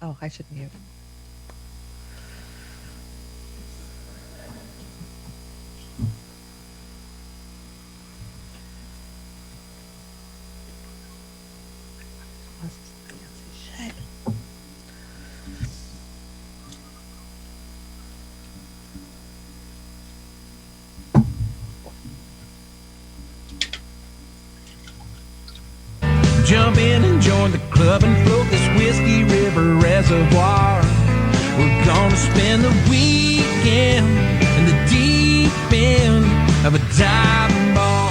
Oh, I should mute. Shit. Jump in and join the club and float this Whiskey River reservoir. We're gonna spend the weekend in the deep end of a diving ball.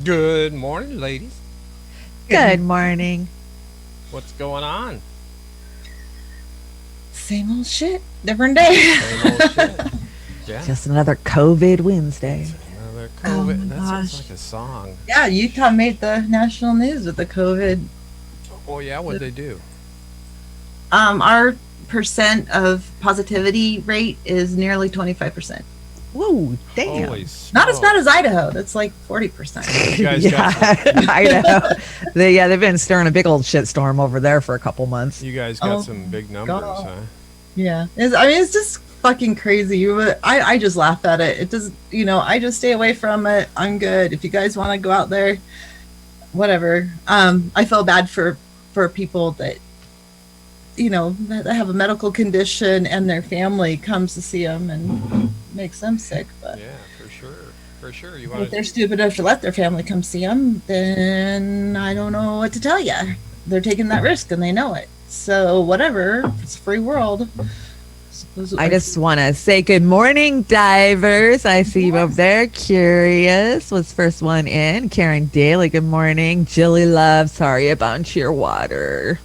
Good morning, ladies. Good morning. What's going on? Same old shit, different day. Same old shit. Yeah. Just another COVID Wednesday. Another Oh COVID. my That sounds gosh. like a song. Yeah, Utah made the national news with the COVID. Oh yeah, what'd they do? Our percent of positivity rate is nearly 25%. Whoa, damn. Holy Not as bad smokes. as Idaho. That's like 40%. You guys Yeah, got I know. They've been stirring a big old shitstorm over there for a couple months. you guys got Oh, some big numbers, God. huh? Yeah, it's just fucking crazy. I just laugh at it. It does, I just stay away from it. I'm good. If you guys want to go out there, whatever. I feel bad for people that, that have a medical condition and their family comes to see them and makes them sick. But Yeah, for sure. For sure. You if want they're stupid enough to let their family come see them, then I don't know what to tell you. They're taking that risk and they know it. So whatever, it's a free world. I just want to say good morning, divers. I see you over there. Curious was first one in. Karen Daly, good morning. Jilly Love, sorry about your water.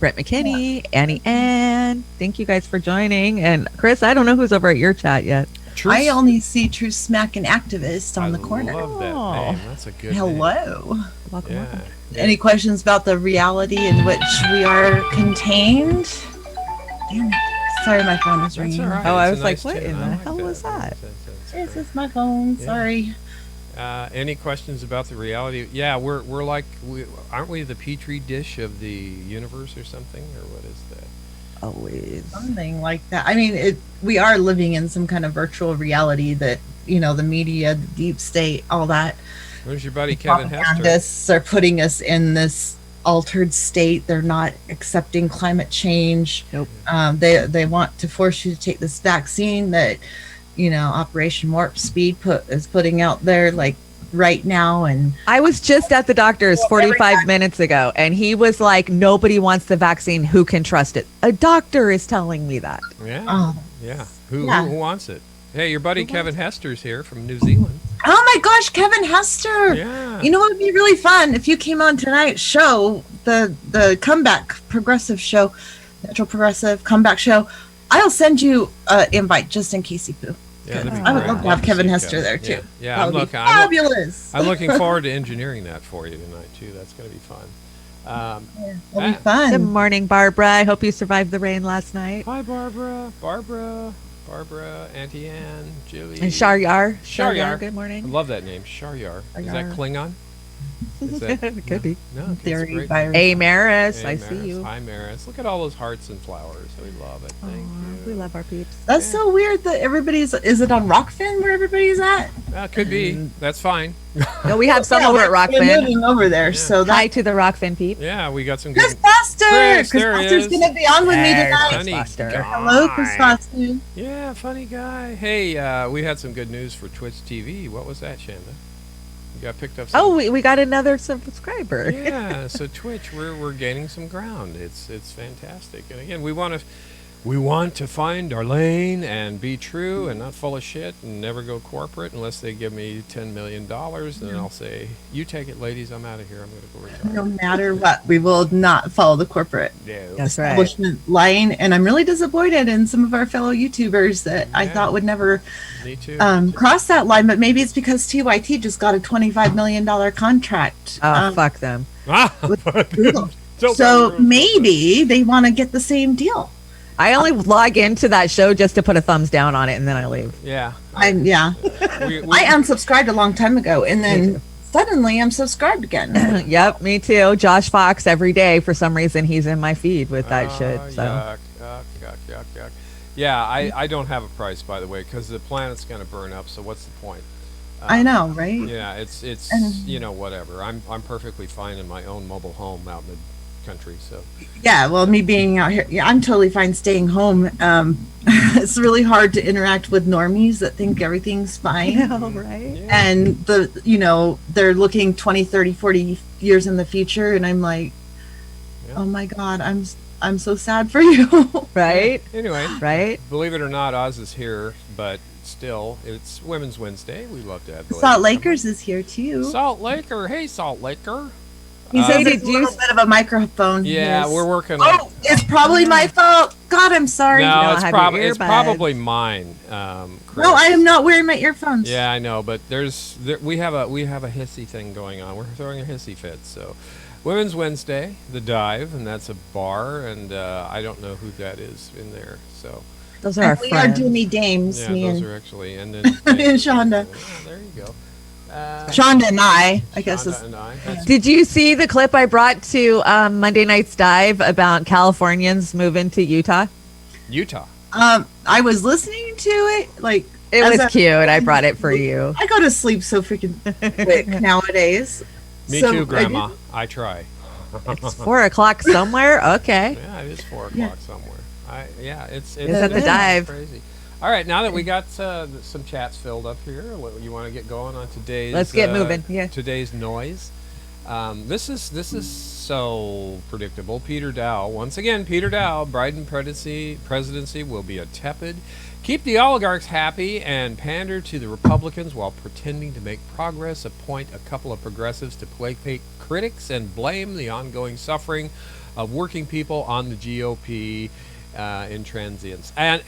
Brett McKinney, Annie Ann, thank you guys for joining. And Chris, I don't know who's over at your chat yet. I only see True Smack and Activist on the I corner. love that Oh. name. That's a good name. Hello. Welcome, Yeah. welcome. Any questions about the reality in which we are contained? Damn it. Sorry, my phone was That's ringing. all right. Oh, I It's was a like, nice what tune. in I the like hell was that? That's This great. is my phone. Yeah. Sorry. Any questions about the reality? Yeah, we're like aren't we the petri dish of the universe or something, or what is that? Always. Something like that. I mean, we are living in some kind of virtual reality that, the media, the deep state, all that. Where's your buddy Kevin Hester? Propagandists are putting us in this altered state. They're not accepting climate change. Nope. They want to force you to take this vaccine that, Operation Warp Speed is putting out there like right now. And I was just at the doctor's 45 minutes ago, and he was like, nobody wants the vaccine. Who can trust it? A doctor is telling me that. Yeah, oh, yeah. Who yeah. who wants it? Hey, your buddy Kevin Hester's here from New Zealand. oh my gosh, Kevin Hester. Yeah. You know what would be really fun if you came on tonight's show, the comeback progressive show, natural progressive comeback show. I'll send you an invite just in case you poo. Yeah, that'd be I would great. love to have see Kevin Hester there Yeah, too. yeah. That I'm would looking. be fabulous. I'm looking forward to engineering that for you tonight too. That's going to be fun. It'll be Good fun. morning, Barbara. I hope you survived the rain last night. Hi, Barbara, Auntie Ann, Julie, And Sharyar. Sharyar. Good I morning. love that name, Sharyar. Is that Sharyar. Klingon? Is that, It could be. No, that's Theory great. virus. Hey, Maris, Hey, I Maris. see you. Hi, Maris. Look at all those hearts and flowers. We love it. Thank you. We love our peeps. That's so weird that everybody's. Is it on Rockfin where everybody's at? Could be. That's fine. No, we have some Yeah, over at we're Rockfin. moving over there, Yeah. so Hi that. to the Rockfin peep. Yeah, we got some good. Chris Foster. Chris, there he Foster's is. gonna be on with me There's tonight. Chris Funny Foster. guy. Hello, Chris Foster. Yeah, funny guy. Hey, we had some good news for Twitch TV. What was that, Shanda? You got picked up. Some... Oh, we got another subscriber. Yeah. So Twitch, we're gaining some ground. It's fantastic. And again, we want to find our lane and be true and not full of shit and never go corporate unless they give me $10 million. Then I'll say, you take it, ladies. I'm out of here. I'm going to go retire. No matter what, we will not follow the corporate No. That's right. establishment line. And I'm really disappointed in some of our fellow YouTubers that I Yeah. thought would never Me too. cross that line. But maybe it's because TYT just got a $25 million contract. Oh, fuck them. Ah, with but- Google. Don't So worry. maybe they want to get the same deal. I only log into that show just to put a thumbs down on it, and then I leave. Yeah. Yeah. We, I unsubscribed a long time ago, and then suddenly I'm subscribed again. Yep, me too. Josh Fox every day. For some reason, he's in my feed with that shit. So yuck. Yeah, I don't have a price, by the way, because the planet's going to burn up. So what's the point? I know, right? Yeah, it's And- whatever. I'm perfectly fine in my own mobile home out in the country. So Yeah, well, me being out here, yeah, I'm totally fine staying home. It's really hard to interact with normies that think everything's fine. right. yeah. And they're looking 20, 30, 40 years in the future, and I'm like, Yeah. oh my God, I'm so sad for you. Right. Anyway, Right. believe it or not, Oz is here, but still, it's Women's Wednesday. We love to have the Salt ladies come Lakers is here too. on. Salt Laker. Hey, Salt Laker. He says did it's a you little bit of a microphone. Yeah, Yes. we're working. Oh, it's probably my fault. God, I'm sorry. No, don't it's, have your it's earbuds. probably mine. Chris. No, I am not wearing my earphones. Yeah, I know, but we have a hissy thing going on. We're throwing a hissy fit. So, Women's Wednesday, the Dive, and that's a bar, and I don't know who that is in there. So, Those are our And we friends. are Doomy Dames, yeah, me those and are actually, and then And Shonda. Oh, there you go. Shonda and I guess Shonda is and I. That's Did you see the clip I brought to Monday Night's Dive about Californians moving to Utah? Utah. I was listening to it like It as was a- cute. I brought it for you. I go to sleep so freaking quick nowadays. Me So, too, I Grandma. did- I try. It's 4:00 somewhere. Okay. Yeah, it is 4 Yeah. o'clock somewhere. It's at the dive. Crazy. All right, now that we got some chats filled up here, you want to get going on today's? Let's get moving, yeah. Today's noise. This is so predictable. Peter Dow, once again, Peter Dow. Biden presidency will be a tepid. Keep the oligarchs happy and pander to the Republicans while pretending to make progress. Appoint a couple of progressives to placate critics and blame the ongoing suffering of working people on the GOP in transients. And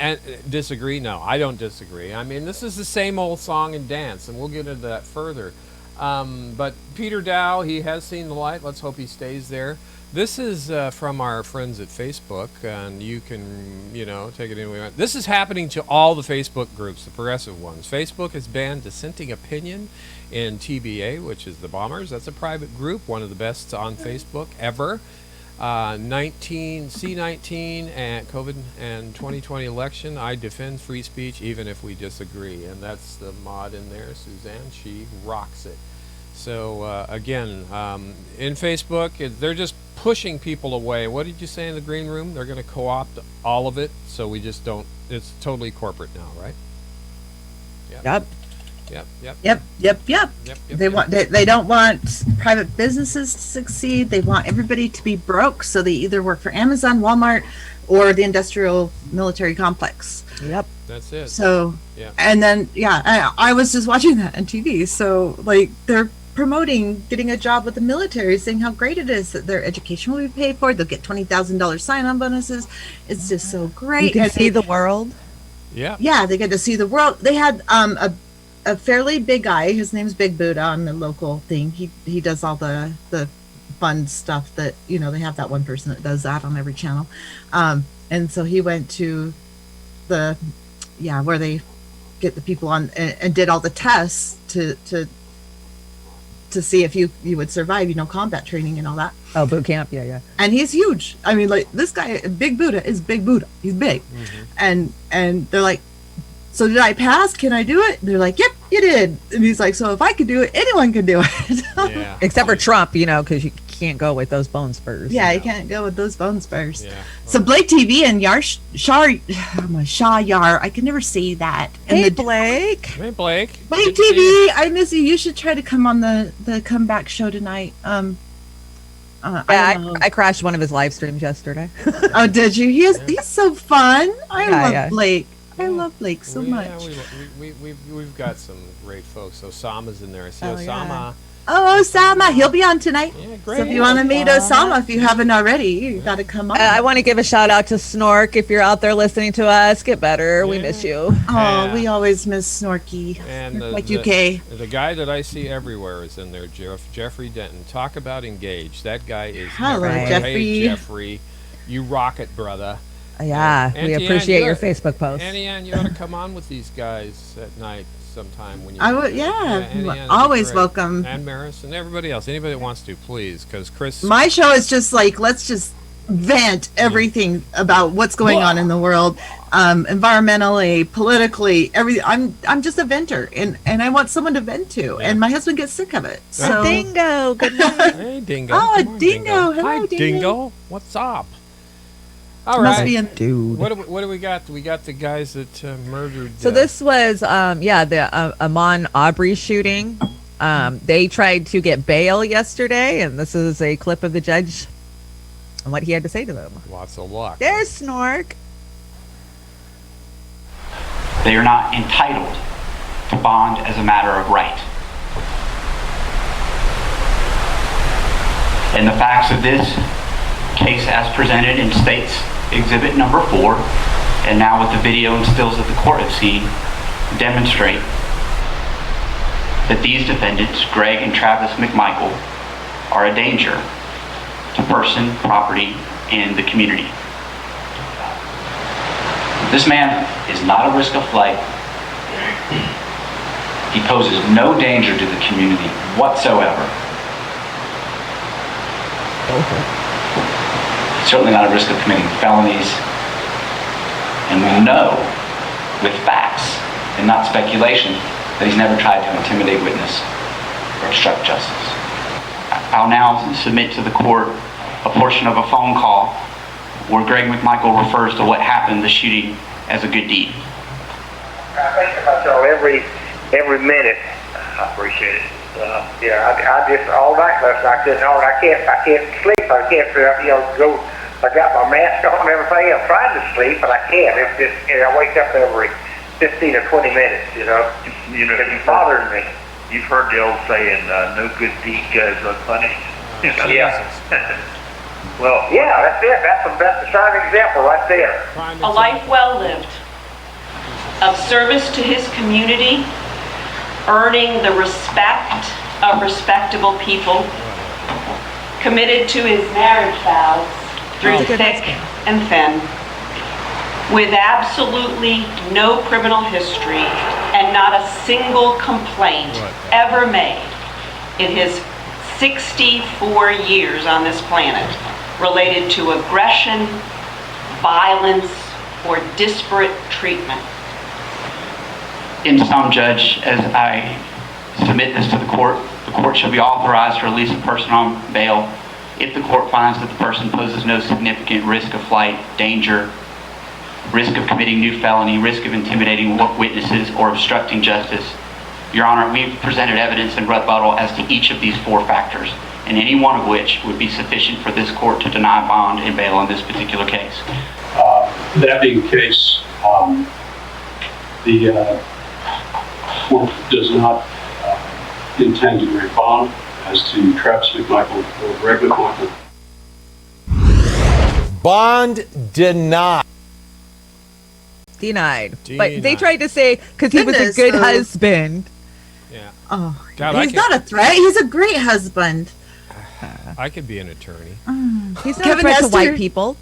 disagree? No, I don't disagree. I mean, this is the same old song and dance, and we'll get into that further. But Peter Dow, he has seen the light. Let's hope he stays there. This is from our friends at Facebook, and you can, take it any way you want. This is happening to all the Facebook groups, the progressive ones. Facebook has banned dissenting opinion in TBA, which is the Bombers. That's a private group, one of the best on Facebook ever. C19 and COVID and 2020 election. I defend free speech even if we disagree, and that's the mod in there, Suzanne. She rocks it. So again, in Facebook, they're just pushing people away. What did you say in the green room? They're going to co-opt all of it, so we just don't. It's totally corporate now, right? Yep. Yep. They don't want private businesses to succeed. They want everybody to be broke, so they either work for Amazon, Walmart, or the industrial military complex. Yep. That's it. So, Yeah. and then I was just watching that on TV. So like they're promoting getting a job with the military, saying how great it is that their education will be paid for. They'll get $20,000 sign-on bonuses. It's just so great. You can And see they- the world. Yeah. yeah, they get to see the world. They had a fairly big guy. His name's Big Buddha on the local thing. He does all the fun stuff that they have that one person that does that on every channel. And so he went to the where they get the people on and did all the tests to see if you would survive, combat training and all that. Oh, boot camp. Yeah. And he's huge. I mean, like this guy, Big Buddha, is Big Buddha. He's big. And they're like, so did I pass? Can I do it? They're like, yep, you did. And he's like, so if I could do it, anyone can do it. Yeah. Except for Trump, because you can't go with those bone spurs. Yeah, you can't go with those bone spurs. Yeah. So Blake TV and Shah Yar, I can never say that. And Hey, the Blake. Hey, Blake. Blake Good to see you. TV, I miss you. You should try to come on the comeback show tonight. I don't know. I crashed one of his live streams yesterday. Oh, did you? He's so fun. I Yeah, love yeah. Blake. I love Blake so much. We've got some great folks. Osama's in there. I see Oh, yeah. Osama. Oh, Osama, he'll be on tonight. Yeah, So great. if you want to meet Osama, if you haven't already, you got to come on. I want to give a shout out to Snork. If you're out there listening to us, get better. We Yeah. miss you. Oh, Yeah. we always miss Snorky. And Like UK. The guy that I see everywhere is in there, Jeffrey Denton. Talk about engaged. That guy is Hello, everywhere. Jeffrey. Hey, Jeffrey. You rock it, brother. Yeah, we Auntie Ann, appreciate you your ought- Facebook post. Annie Ann, you ought to come on with these guys at night sometime when you. I would, Annie Ann, yeah, that'd be always great. welcome. And Maris and everybody else, anybody that wants to, please, because Chris. My show is just like, let's just vent everything about what's going on in the world, environmentally, politically, everything. I'm just a venter, and I want someone to vent to, and my husband gets sick of it. So Dingo, good morning. Hey, Dingo. Oh, Come on, Dingo. Hello, Hi, Dingo. Dingo. What's up? All must right. be in Dude. What do we got? We got the guys that murdered. So this was, the Amon Aubrey shooting. They tried to get bail yesterday, and this is a clip of the judge and what he had to say to them. Lots of luck. There's Snork. They are not entitled to bond as a matter of right. And the facts of this case as presented in State's Exhibit number 4, and now with the video and stills that the court have seen, demonstrate that these defendants, Greg and Travis McMichael, are a danger to person, property, and the community. This man is not a risk of flight. He poses no danger to the community whatsoever. He's certainly not a risk of committing felonies. And we know with facts and not speculation that he's never tried to intimidate witness or obstruct justice. I'll now submit to the court a portion of a phone call where Greg McMichael refers to what happened, the shooting, as a good deed. I think about y'all every minute. I appreciate it. I just all night last night couldn't hold. I can't sleep. I can't go. I got my mask on and everything. I'm trying to sleep, but I can't. It's just I wake up every 15 or 20 minutes. It's bothering me. You've heard the old saying, "No good deed goes unpunished." Yeah. Well, yeah, that's it. That's a shining example right there. A life well lived, of service to his community, earning the respect of respectable people, committed to his marriage vows through thick and thin, with absolutely no criminal history and not a single complaint ever made in his 64 years on this planet related to aggression, violence, or disparate treatment. In sum, Judge, as I submit this to the court shall be authorized to release a person on bail if the court finds that the person poses no significant risk of flight, danger, risk of committing new felony, risk of intimidating witnesses, or obstructing justice. Your Honor, we've presented evidence in rebuttal as to each of these 4 factors, and any one of which would be sufficient for this court to deny bond and bail in this particular case. That being the case, the court does not intend to grant bond as to Travis McMichael or Greg McMichael. Bond denied. Denied. But they Denied. tried to say, because he was a Goodness, good though. husband. Yeah. Oh, God, I he's can't- not a threat. He's a great husband. I could be an attorney. He's not Kevin a threat to Hester- white people.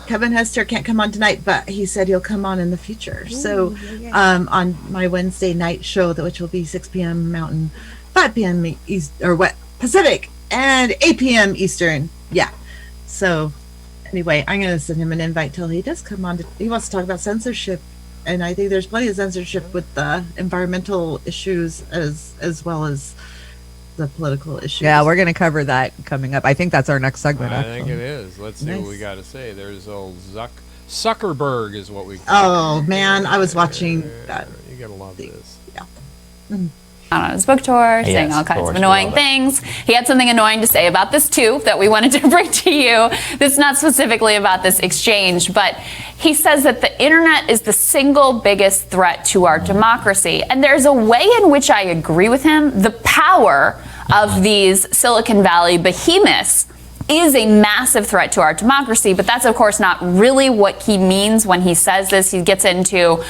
Kevin Hester can't come on tonight, but he said he'll come on in the future. So, on my Wednesday night show, which will be 6 p.m. Mountain, 5 p.m. East or what Pacific, and 8 p.m. Eastern. Yeah. So, anyway, I'm gonna send him an invite till he does come on. He wants to talk about censorship, and I think there's plenty of censorship with the environmental issues as well as the political issues. Yeah, we're going to cover that coming up. I think that's our next segment. I think actually. it is. Let's see what Nice. we got to say. There's old Zuckerberg is what we. Oh man, I was watching that. You gotta love this. On his book tour, saying all kinds of annoying things. He had something annoying to say about this too that we wanted to bring to you. This is not specifically about this exchange, but he says that the internet is the single biggest threat to our democracy. And there's a way in which I agree with him. The power of these Silicon Valley behemoths is a massive threat to our democracy, but that's of course not really what he means when he says this. He gets into,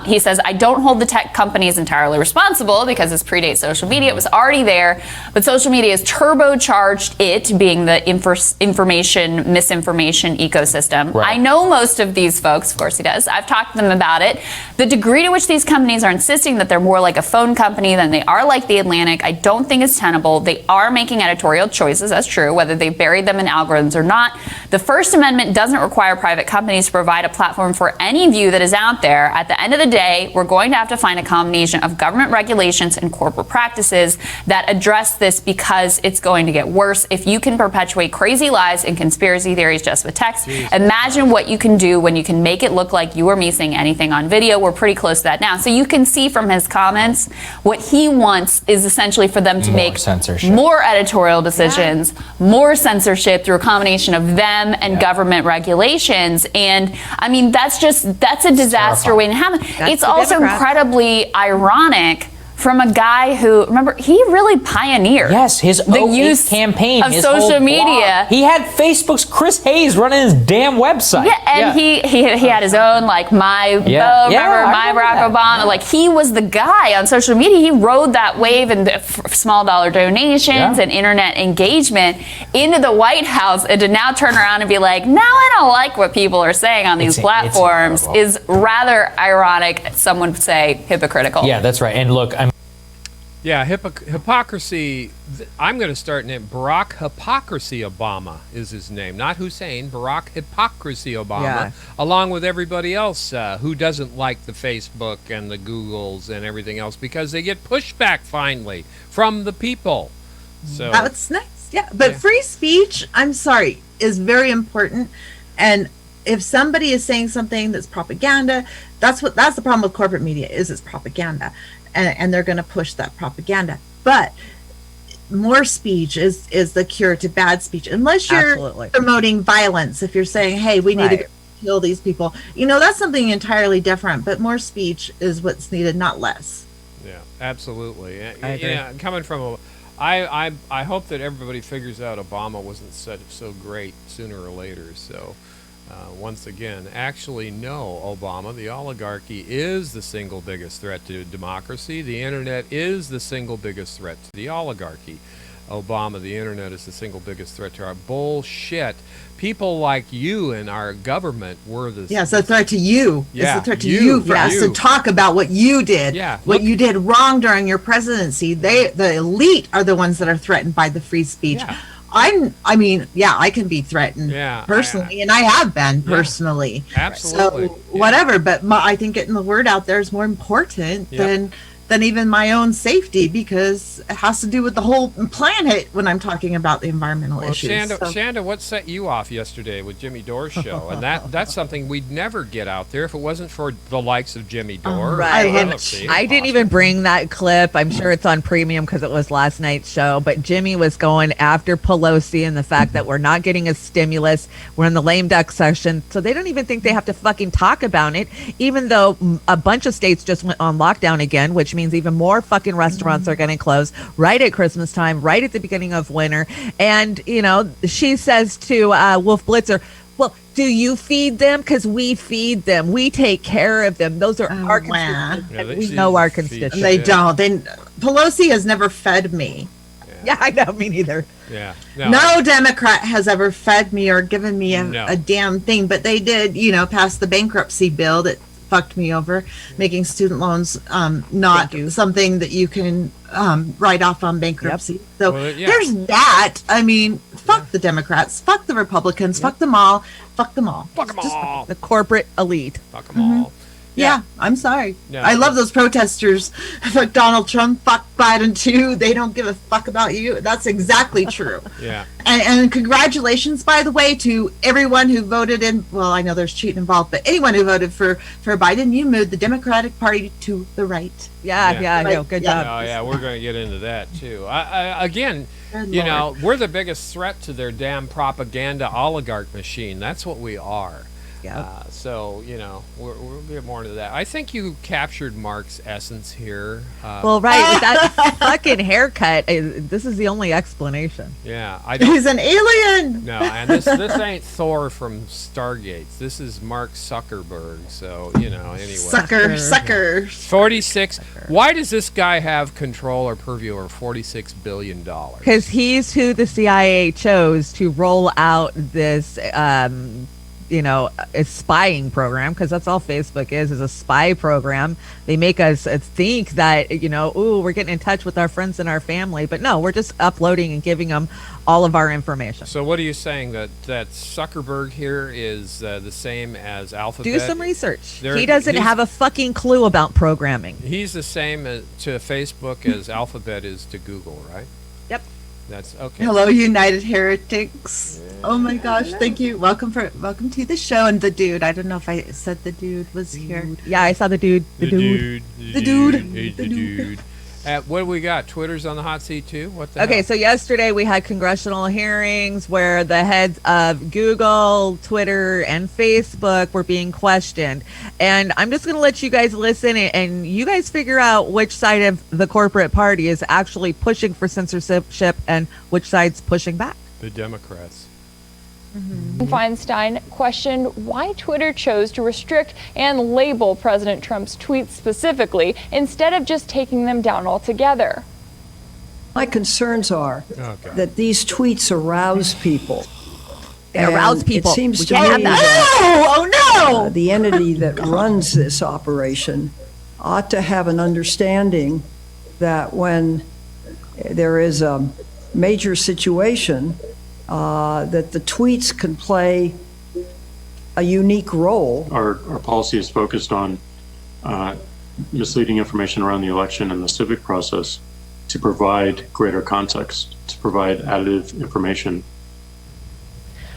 he says, I don't hold the tech companies entirely responsible because this predates social media. It was already there, but social media has turbocharged it, being the information, misinformation ecosystem. Right. I know most of these folks, of course he does. I've talked to them about it. The degree to which these companies are insisting that they're more like a phone company than they are like The Atlantic, I don't think is tenable. They are making editorial choices, that's true, whether they buried them in algorithms or not. The First Amendment doesn't require private companies to provide a platform for any view that is out there. At the end of the day, we're going to have to find a combination of government regulations and corporate practices that address this, because it's going to get worse. If you can perpetuate crazy lies and conspiracy theories just with text, imagine what you can do when you can make it look like you or me saying anything on video. We're pretty close to that now. So you can see from his comments, what he wants is essentially for them to make more editorial decisions, more censorship through a combination of them and government regulations. And I mean, that's a disaster waiting to happen. It's also incredibly ironic from a guy who, remember, he really pioneered his the use campaign of his social media. He had Facebook's Chris Hayes running his damn website. Yeah, and he had his own, like, my Barack Obama. Like, he was the guy on social media. He rode that wave and small dollar donations and internet engagement into the White House, and to now turn around and be like, now I don't like what people are saying on these platforms is rather ironic. Some would say hypocritical. Yeah, that's right. And look, yeah, hypocrisy. I'm going to start name Barack Hypocrisy Obama is his name, not Hussein. Barack Hypocrisy Obama, along with everybody else who doesn't like the Facebook and the Googles and everything else, because they get pushback finally from the people. So that's nice. Yeah, but free speech, I'm sorry, is very important. And if somebody is saying something that's propaganda, that's the problem with corporate media, is it's propaganda. And they're going to push that propaganda. But more speech is the cure to bad speech. Unless you're promoting violence, if you're saying, hey, we need to kill these people, that's something entirely different. But more speech is what's needed, not less. Yeah, absolutely. Yeah, coming from I hope that everybody figures out Obama wasn't so great sooner or later. So. Once again, actually, no, Obama, the oligarchy is the single biggest threat to democracy. The internet is the single biggest threat to the oligarchy. Obama, the internet is the single biggest threat to our bullshit. People like you and our government were the... Yeah, it's a threat to you. Yeah, it's a threat to you for us to talk about what you did. Yeah, what you did wrong during your presidency. The elite are the ones that are threatened by the free speech. Yeah. I can be threatened personally, and I have been personally. Absolutely. So whatever, but I think getting the word out there is more important than even my own safety, because it has to do with the whole planet when I'm talking about the environmental issues. Shanda, what set you off yesterday with Jimmy Dore's show? And that's something we'd never get out there if it wasn't for the likes of Jimmy Dore. I didn't even bring that clip. I'm sure it's on premium because it was last night's show. But Jimmy was going after Pelosi and the fact that we're not getting a stimulus. We're in the lame duck session. So they don't even think they have to fucking talk about it, even though a bunch of states just went on lockdown again, which means even more fucking restaurants are getting closed right at Christmas time, right at the beginning of winter. And, she says to Wolf Blitzer, well, do you feed them? Because we feed them. We take care of them. Those are our constituents. We know our constituents. They don't. Pelosi has never fed me. Yeah, I know. Me neither. Yeah. No Democrat has ever fed me or given me a damn thing. But they did, pass the bankruptcy bill that fucked me over, making student loans not something that you can write off on bankruptcy. So there's that. I mean, fuck the Democrats, fuck the Republicans, fuck them all, fuck them all. Fuck them all. The corporate elite. Fuck them all. Yeah, I'm sorry. I love those protesters. Fuck Donald Trump, fuck Biden too. They don't give a fuck about you. That's exactly true. Yeah. And congratulations, by the way, to everyone who voted in. Well, I know there's cheating involved, but anyone who voted for Biden, you moved the Democratic Party to the right. Yeah, I know. Good job. Oh, yeah, we're going to get into that too. Again, we're the biggest threat to their damn propaganda oligarch machine. That's what we are. Yeah. So, we'll get more into that. I think you captured Mark's essence here. Well, right, with that fucking haircut, this is the only explanation. Yeah. He's an alien! No, and this ain't Thor from Stargate. This is Mark Zuckerberg. So, anyway. Sucker. 46. Why does this guy have control or purview over $46 billion? Because he's who the CIA chose to roll out this a spying program, because that's all Facebook is a spy program. They make us think that, we're getting in touch with our friends and our family, but no, we're just uploading and giving them all of our information. So what are you saying, that Zuckerberg here is the same as Alphabet? Do some research. He doesn't have a fucking clue about programming. He's the same to Facebook as Alphabet is to Google, right? Yep. That's okay. Hello, United Heretics. Yeah. Oh my gosh, thank you. Welcome to the show. And the dude, I don't know if I said the dude was here. Yeah, I saw the dude. The dude. What do we got? Twitter's on the hot seat too? What the hell? So yesterday we had congressional hearings where the heads of Google, Twitter, and Facebook were being questioned. And I'm just going to let you guys listen and you guys figure out which side of the corporate party is actually pushing for censorship and which side's pushing back. The Democrats. Feinstein questioned why Twitter chose to restrict and label President Trump's tweets specifically instead of just taking them down altogether. My concerns are that these tweets arouse people. They arouse people. It seems to me that the entity that runs this operation ought to have an understanding that when there is a major situation, that the tweets can play a unique role. Our policy is focused on misleading information around the election and the civic process to provide greater context, to provide additive information.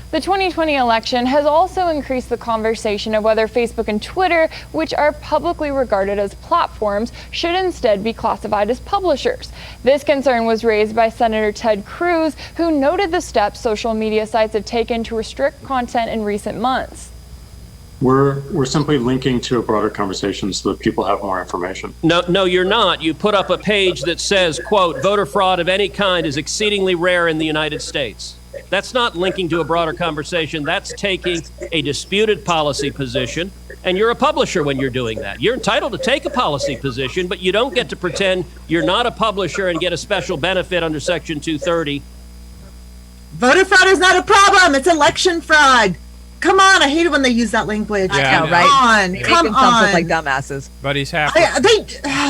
The 2020 election has also increased the conversation of whether Facebook and Twitter, which are publicly regarded as platforms, should instead be classified as publishers. This concern was raised by Senator Ted Cruz, who noted the steps social media sites have taken to restrict content in recent months. We're simply linking to a broader conversation so that people have more information. No, you're not. You put up a page that says, quote, voter fraud of any kind is exceedingly rare in the United States. That's not linking to a broader conversation. That's taking a disputed policy position, and you're a publisher when you're doing that. You're entitled to take a policy position, but you don't get to pretend you're not a publisher and get a special benefit under Section 230. Voter fraud is not a problem. It's election fraud. Come on, I hate it when they use that language. Yeah, Come right. on, They come make themselves on. look like dumbasses. But he's happy.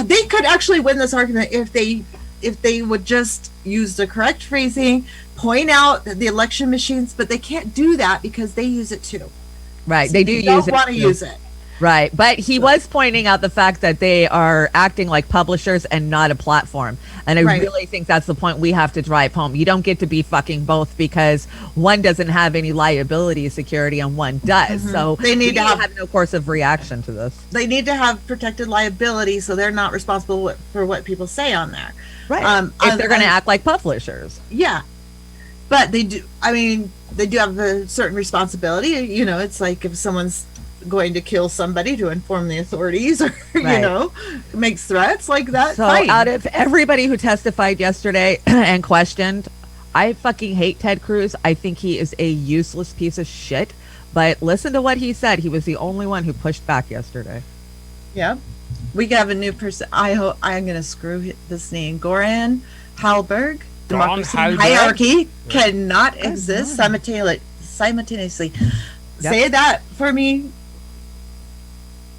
They could actually win this argument if they would just use the correct phrasing, point out the election machines, but they can't do that because they use it too. Right, they do use it. Don't want to use it. Right, but he was pointing out the fact that they are acting like publishers and not a platform. And I really think that's the point we have to drive home. You don't get to be fucking both because one doesn't have any liability security and one does. So They need to have no course of reaction to this. They need to have protected liability so they're not responsible for what people say on there. Right. If they're going to act like publishers. Yeah. But they do, they do have a certain responsibility. It's like if someone's going to kill somebody to inform the authorities or, makes threats like that. So fine. out of everybody who testified yesterday and questioned, I fucking hate Ted Cruz. I think he is a useless piece of shit. But listen to what he said. He was the only one who pushed back yesterday. Yeah. We have a new person. I'm going to screw this name. Goran Halberg. Democracy and hierarchy cannot exist simultaneously. Yep. Say that for me.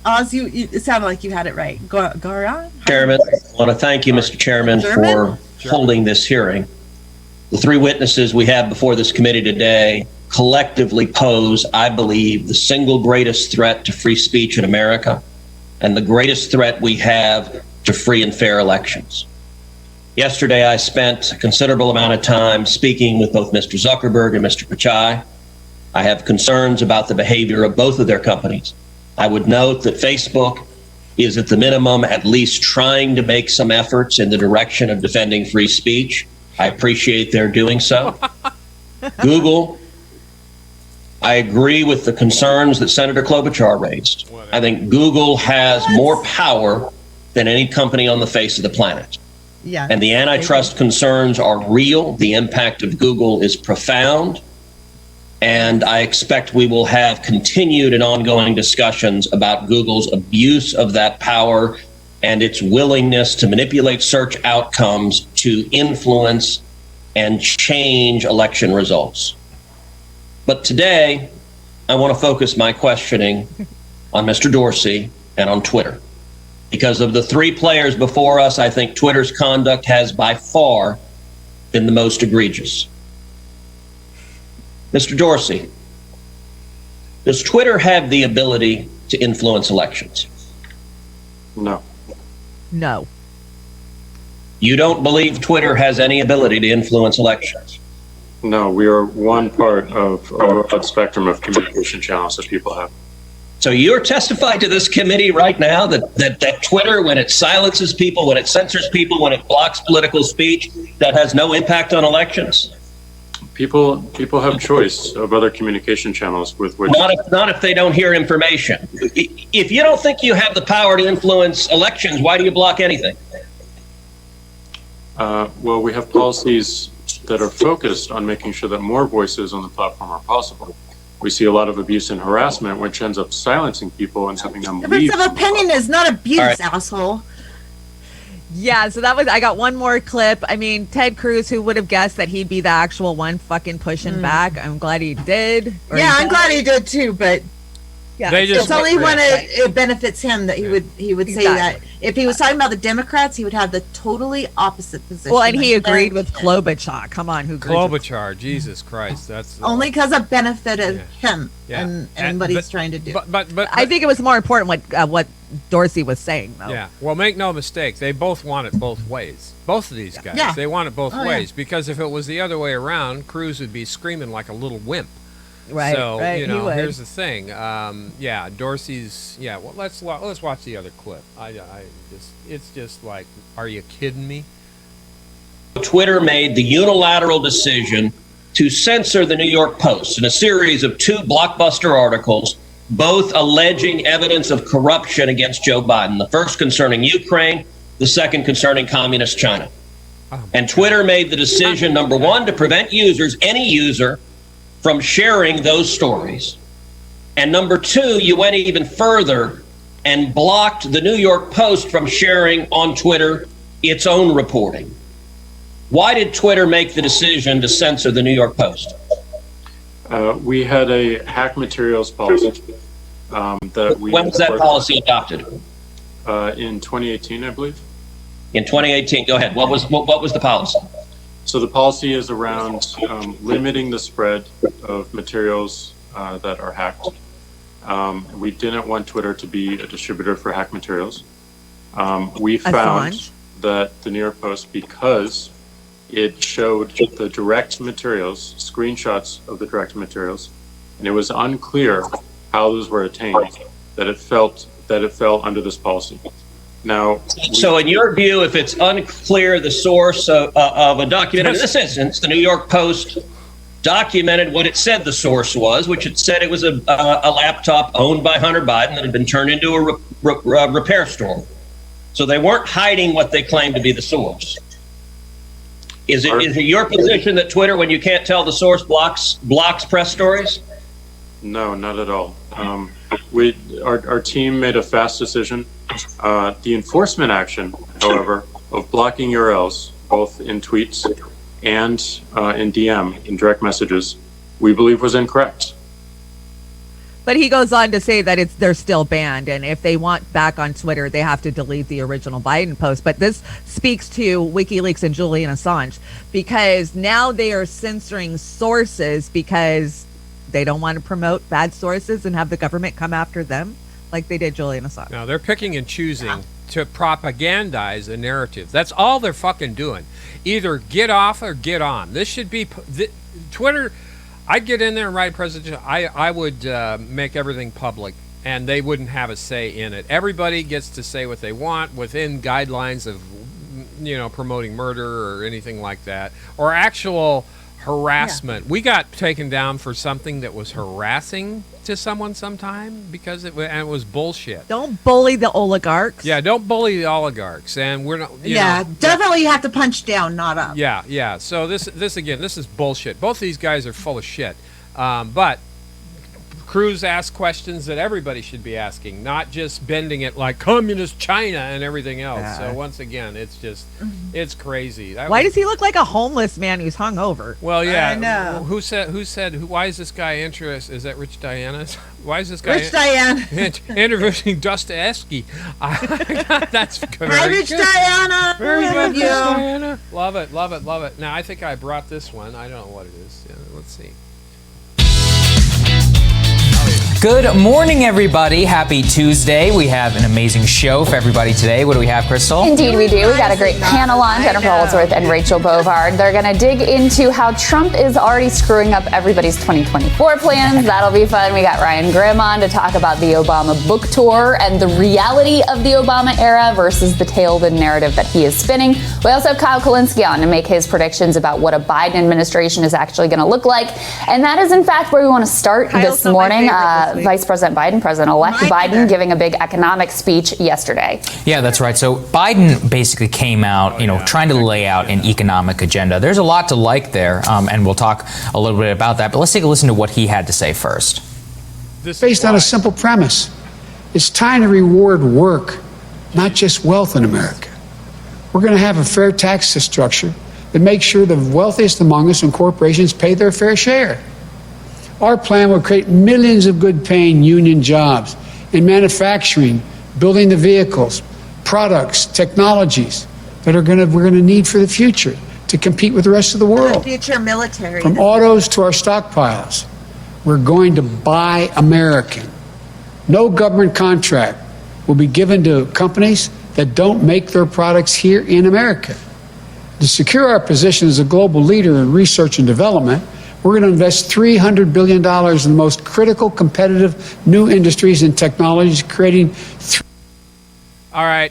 Oz, it sounded like you had it right. Goran? Chairman, I want to thank you, Mr. Chairman, for holding this hearing. The three witnesses we have before this committee today collectively pose, I believe, the single greatest threat to free speech in America and the greatest threat we have to free and fair elections. Yesterday, I spent a considerable amount of time speaking with both Mr. Zuckerberg and Mr. Pichai. I have concerns about the behavior of both of their companies. I would note that Facebook is at the minimum at least trying to make some efforts in the direction of defending free speech. I appreciate their doing so. Google I agree with the concerns that Senator Klobuchar raised. I think Google has more power than any company on the face of the planet. Yeah. And the antitrust concerns are real. The impact of Google is profound. And I expect we will have continued and ongoing discussions about Google's abuse of that power and its willingness to manipulate search outcomes to influence and change election results. But today, I want to focus my questioning on Mr. Dorsey and on Twitter. Because of the three players before us, I think Twitter's conduct has by far been the most egregious. Mr. Dorsey, does Twitter have the ability to influence elections? No. No. You don't believe Twitter has any ability to influence elections? No, we are one part of a broad spectrum of communication channels that people have. So you're testifying to this committee right now that Twitter, when it silences people, when it censors people, when it blocks political speech, that has no impact on elections? People have choice of other communication channels with which... Not if they don't hear information. If you don't think you have the power to influence elections, why do you block anything? Well, we have policies that are focused on making sure that more voices on the platform are possible. We see a lot of abuse and harassment, which ends up silencing people and having them leave. Difference of opinion is not abuse, All right. asshole. Yeah, so I got one more clip. I mean, Ted Cruz, who would have guessed that he'd be the actual one fucking pushing back? I'm glad he did. Yeah, I'm glad he did too, but Yeah, They just- it's only when it benefits him that he would say that. Exactly. If he was talking about the Democrats, he would have the totally opposite position. Well, and he Like, agreed with Klobuchar. Come on, who agreed with Klobuchar, Jesus Christ, that's only because it benefited him Yeah. and what he's trying to do. But I think it was more important what Dorsey was saying, though. Yeah. Well, make no mistake, they both want it both ways. Both of these guys, Yeah. they want it both Oh, yeah. ways. Because if it was the other way around, Cruz would be screaming like a little wimp. Right, So right, you he know, would. here's the thing. Yeah, Dorsey's. Yeah. Well, let's watch the other clip. It's just like, are you kidding me? Twitter made the unilateral decision to censor the New York Post in a series of 2 blockbuster articles, both alleging evidence of corruption against Joe Biden. The first concerning Ukraine, the second concerning communist China. And Twitter made the decision, number one, to prevent any user, from sharing those stories. And number two, you went even further and blocked the New York Post from sharing on Twitter its own reporting. Why did Twitter make the decision to censor the New York Post? We had a hack materials policy that we... When was that policy adopted? In 2018, I believe. In 2018, go ahead. What was the policy? So the policy is around limiting the spread of materials that are hacked. We didn't want Twitter to be a distributor for hacked materials. We found that the New York Post, because it showed the direct materials, screenshots of the direct materials, and it was unclear how those were attained, that it fell under this policy. Now, so in your view, if it's unclear the source of a document, in this instance, the New York Post documented what it said the source was, which it said it was a laptop owned by Hunter Biden that had been turned into a repair store. So they weren't hiding what they claimed to be the source. Is it your position that Twitter, when you can't tell the source, blocks press stories? No, not at all. Our team made a fast decision. The enforcement action, however, of blocking URLs, both in tweets and in DM, in direct messages, we believe was incorrect. But he goes on to say that they're still banned, and if they want back on Twitter, they have to delete the original Biden post. But this speaks to WikiLeaks and Julian Assange, because now they are censoring sources because they don't want to promote bad sources and have the government come after them like they did Julian Assange. Now they're picking and choosing to propagandize a narrative. That's all they're fucking doing. Either get off or get on. This should be Twitter. I'd get in there and write a presentation. I would make everything public, and they wouldn't have a say in it. Everybody gets to say what they want within guidelines of, promoting murder or anything like that, or actual harassment. We got taken down for something that was harassing to someone sometime because it was bullshit. Don't bully the oligarchs. Yeah, don't bully the oligarchs. And we're not. Definitely you have to punch down, not up. Yeah. So this is bullshit. Both of these guys are full of shit. But Cruz asked questions that everybody should be asking, not just bending it like communist China and everything else. Yeah. So once again, it's crazy. Why does he look like a homeless man who's hungover? Well, yeah. I know. Who said? Why is this guy interested? Is that Rich Diana? Why is this guy? Rich Diana. Interviewing Dostoevsky. That's good. Hi, Rich Diana. Very I good, love Rich you. Diana. Love it. Now I think I brought this one. I don't know what it is. Yeah, let's see. Good morning, everybody. Happy Tuesday. We have an amazing show for everybody today. What do we have, Crystal? Indeed, we do. We got a great panel on, Jennifer Holdsworth and Rachel Bovard. They're going to dig into how Trump is already screwing up everybody's 2024 plans. That'll be fun. We got Ryan Grimm on to talk about the Obama book tour and the reality of the Obama era versus the tailwind narrative that he is spinning. We also have Kyle Kulinski on to make his predictions about what a Biden administration is actually going to look like. And that is, in fact, where we want to start this morning. Vice President Biden, President-elect Biden, giving a big economic speech yesterday. Yeah, that's right. So Biden basically came out, trying to lay out an economic agenda. There's a lot to like there, and we'll talk a little bit about that. But let's take a listen to what he had to say first. Based on a simple premise. It's time to reward work, not just wealth in America. We're going to have a fair tax structure that makes sure the wealthiest among us and corporations pay their fair share. Our plan will create millions of good-paying union jobs in manufacturing, building the vehicles, products, technologies that we're going to need for the future to compete with the rest of the world. Future military. From autos to our stockpiles, we're going to buy American. No government contract will be given to companies that don't make their products here in America. To secure our position as a global leader in research and development, we're going to invest $300 billion in the most critical, competitive new industries and technologies, creating. All right.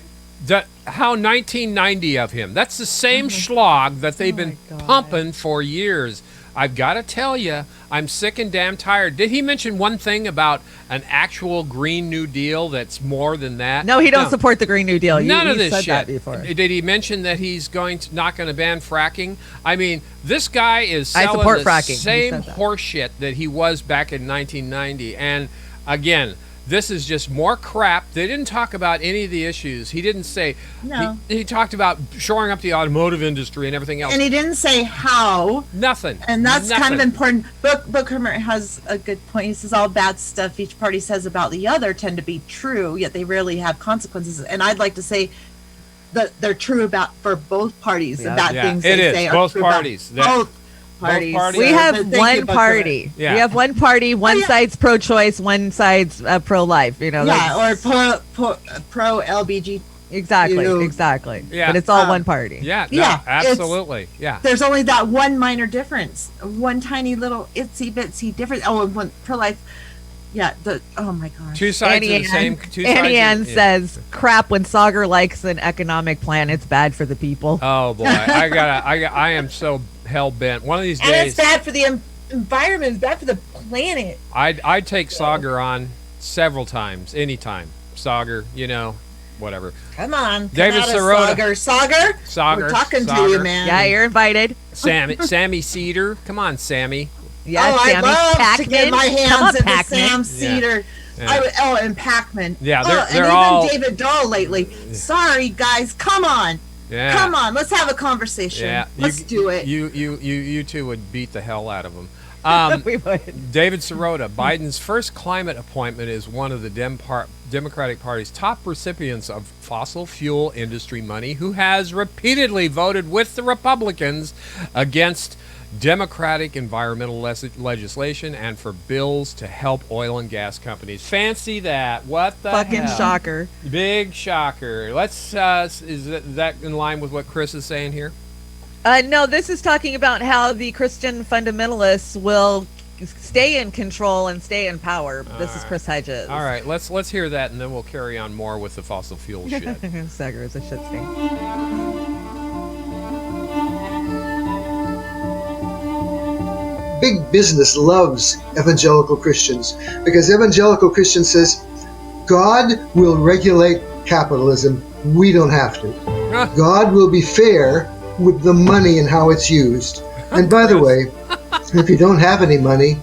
How 1990 of him. That's the same schlag that they've been pumping for years. I've got to tell you, I'm sick and damn tired. Did he mention one thing about an actual Green New Deal that's more than that? No, he don't support the Green New Deal. None of this said shit. That before. Did he mention that he's not going to ban fracking? I mean, this guy is selling support the fracking. same horseshit that he was back in 1990. And again, this is just more crap. They didn't talk about any of the issues. He didn't say. No. He talked about shoring up the automotive industry and everything else. And he didn't say how. Nothing. And that's kind of Nothing. important. Bookheimer has a good point. He says all bad stuff each party says about the other tend to be true, yet they rarely have consequences. And I'd like to say that they're true for both parties. The bad things it they is. say both are true parties. about both parties. We have Thank you, one Bookheimer. party. Yeah. We have one party. One side's pro-choice. One side's pro-life. Yeah, or pro LBG. Exactly. Yeah. But it's all one party. Yeah. No, Yeah, absolutely. Yeah. There's only that one minor difference, one tiny little itsy bitsy difference. Oh, and one pro-life. Yeah. Oh my gosh. Two sides of the same. Annie Ann says, "Crap. When Sauger likes an economic plan, it's bad for the people." Oh boy, I am so hell bent. One of these And days, it's bad for the environment. It's bad for the planet. I'd take Sauger on several times, anytime. Sauger, whatever. Come on. David come out of Sirota. Sauger. We're talking to you, man. Yeah, you're invited. Sammy Cedar. Come on, Sammy. Yeah, oh, Sammy I love Pac-Man. to get my Come on, hands into Pac-Man. Sam Cedar. Yeah. And Pac-Man. Yeah, and they're even all David Dahl lately. Sorry, guys. Come on. Yeah. Come on. Let's have a conversation. Yeah, Let's do it. You two would beat the hell out of them. We would. David Sirota, Biden's first climate appointment, is one of the Democratic Party's top recipients of fossil fuel industry money, who has repeatedly voted with the Republicans against Democratic environmental legislation and for bills to help oil and gas companies. Fancy that. What the Fucking hell? shocker. Big shocker. Let's is that in line with what Chris is saying here? No, this is talking about how the Christian fundamentalists will stay in control and stay in power. This is Chris Hedges. All right, let's hear that, and then we'll carry on more with the fossil fuel shit. Sager is a shit stain. big business loves evangelical Christians because evangelical Christians says, God will regulate capitalism. We don't have to. God will be fair with the money and how it's used. And by the way, if you don't have any money,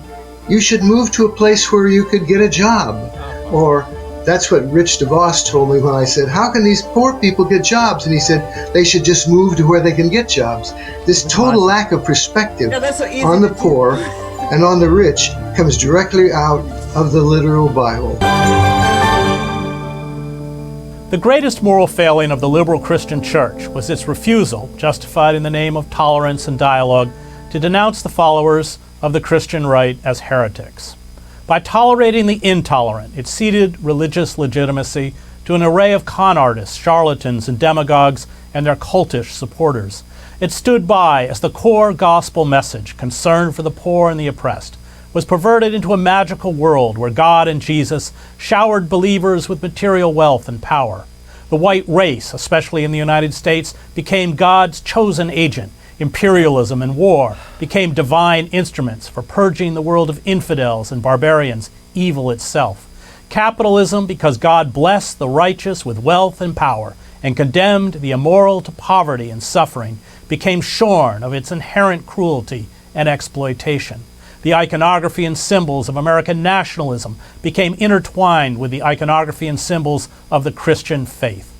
you should move to a place where you could get a job. Or that's what Rich DeVos told me when I said, how can these poor people get jobs? And he said, they should just move to where they can get jobs. This total lack of perspective on the poor and on the rich comes directly out of the literal Bible. The greatest moral failing of the liberal Christian church was its refusal, justified in the name of tolerance and dialogue, to denounce the followers of the Christian right as heretics. By tolerating the intolerant, it ceded religious legitimacy to an array of con artists, charlatans, and demagogues and their cultish supporters. It stood by as the core gospel message, concern for the poor and the oppressed, was perverted into a magical world where God and Jesus showered believers with material wealth and power. The white race, especially in the United States, became God's chosen agent. Imperialism and war became divine instruments for purging the world of infidels and barbarians, evil itself. Capitalism, because God blessed the righteous with wealth and power and condemned the immoral to poverty and suffering, became shorn of its inherent cruelty and exploitation. The iconography and symbols of American nationalism became intertwined with the iconography and symbols of the Christian faith.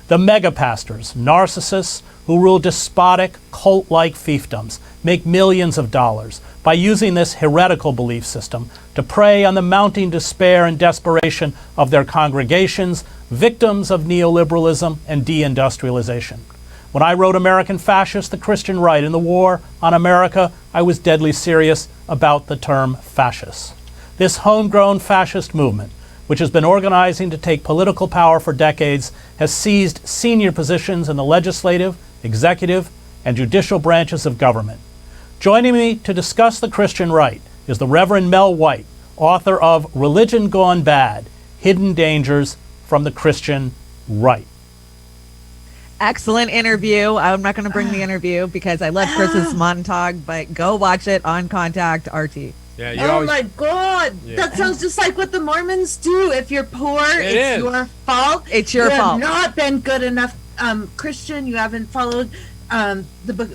The megapastors, narcissists who rule despotic, cult-like fiefdoms, make millions of dollars by using this heretical belief system to prey on the mounting despair and desperation of their congregations, victims of neoliberalism and deindustrialization. When I wrote American Fascist, the Christian Right in the War on America, I was deadly serious about the term fascist. This homegrown fascist movement, which has been organizing to take political power for decades, has seized senior positions in the legislative, executive, and judicial branches of government. Joining me to discuss the Christian Right is the Reverend Mel White, author of Religion Gone Bad, Hidden Dangers from the Christian Right. Excellent interview. I'm not going to bring the interview because I love Chris's montague, but go watch it on Contact RT. Yeah, oh my God, that sounds just like what the Mormons do. If you're poor, it's your fault. It's your You fault. have not been good enough Christian. You haven't followed the book.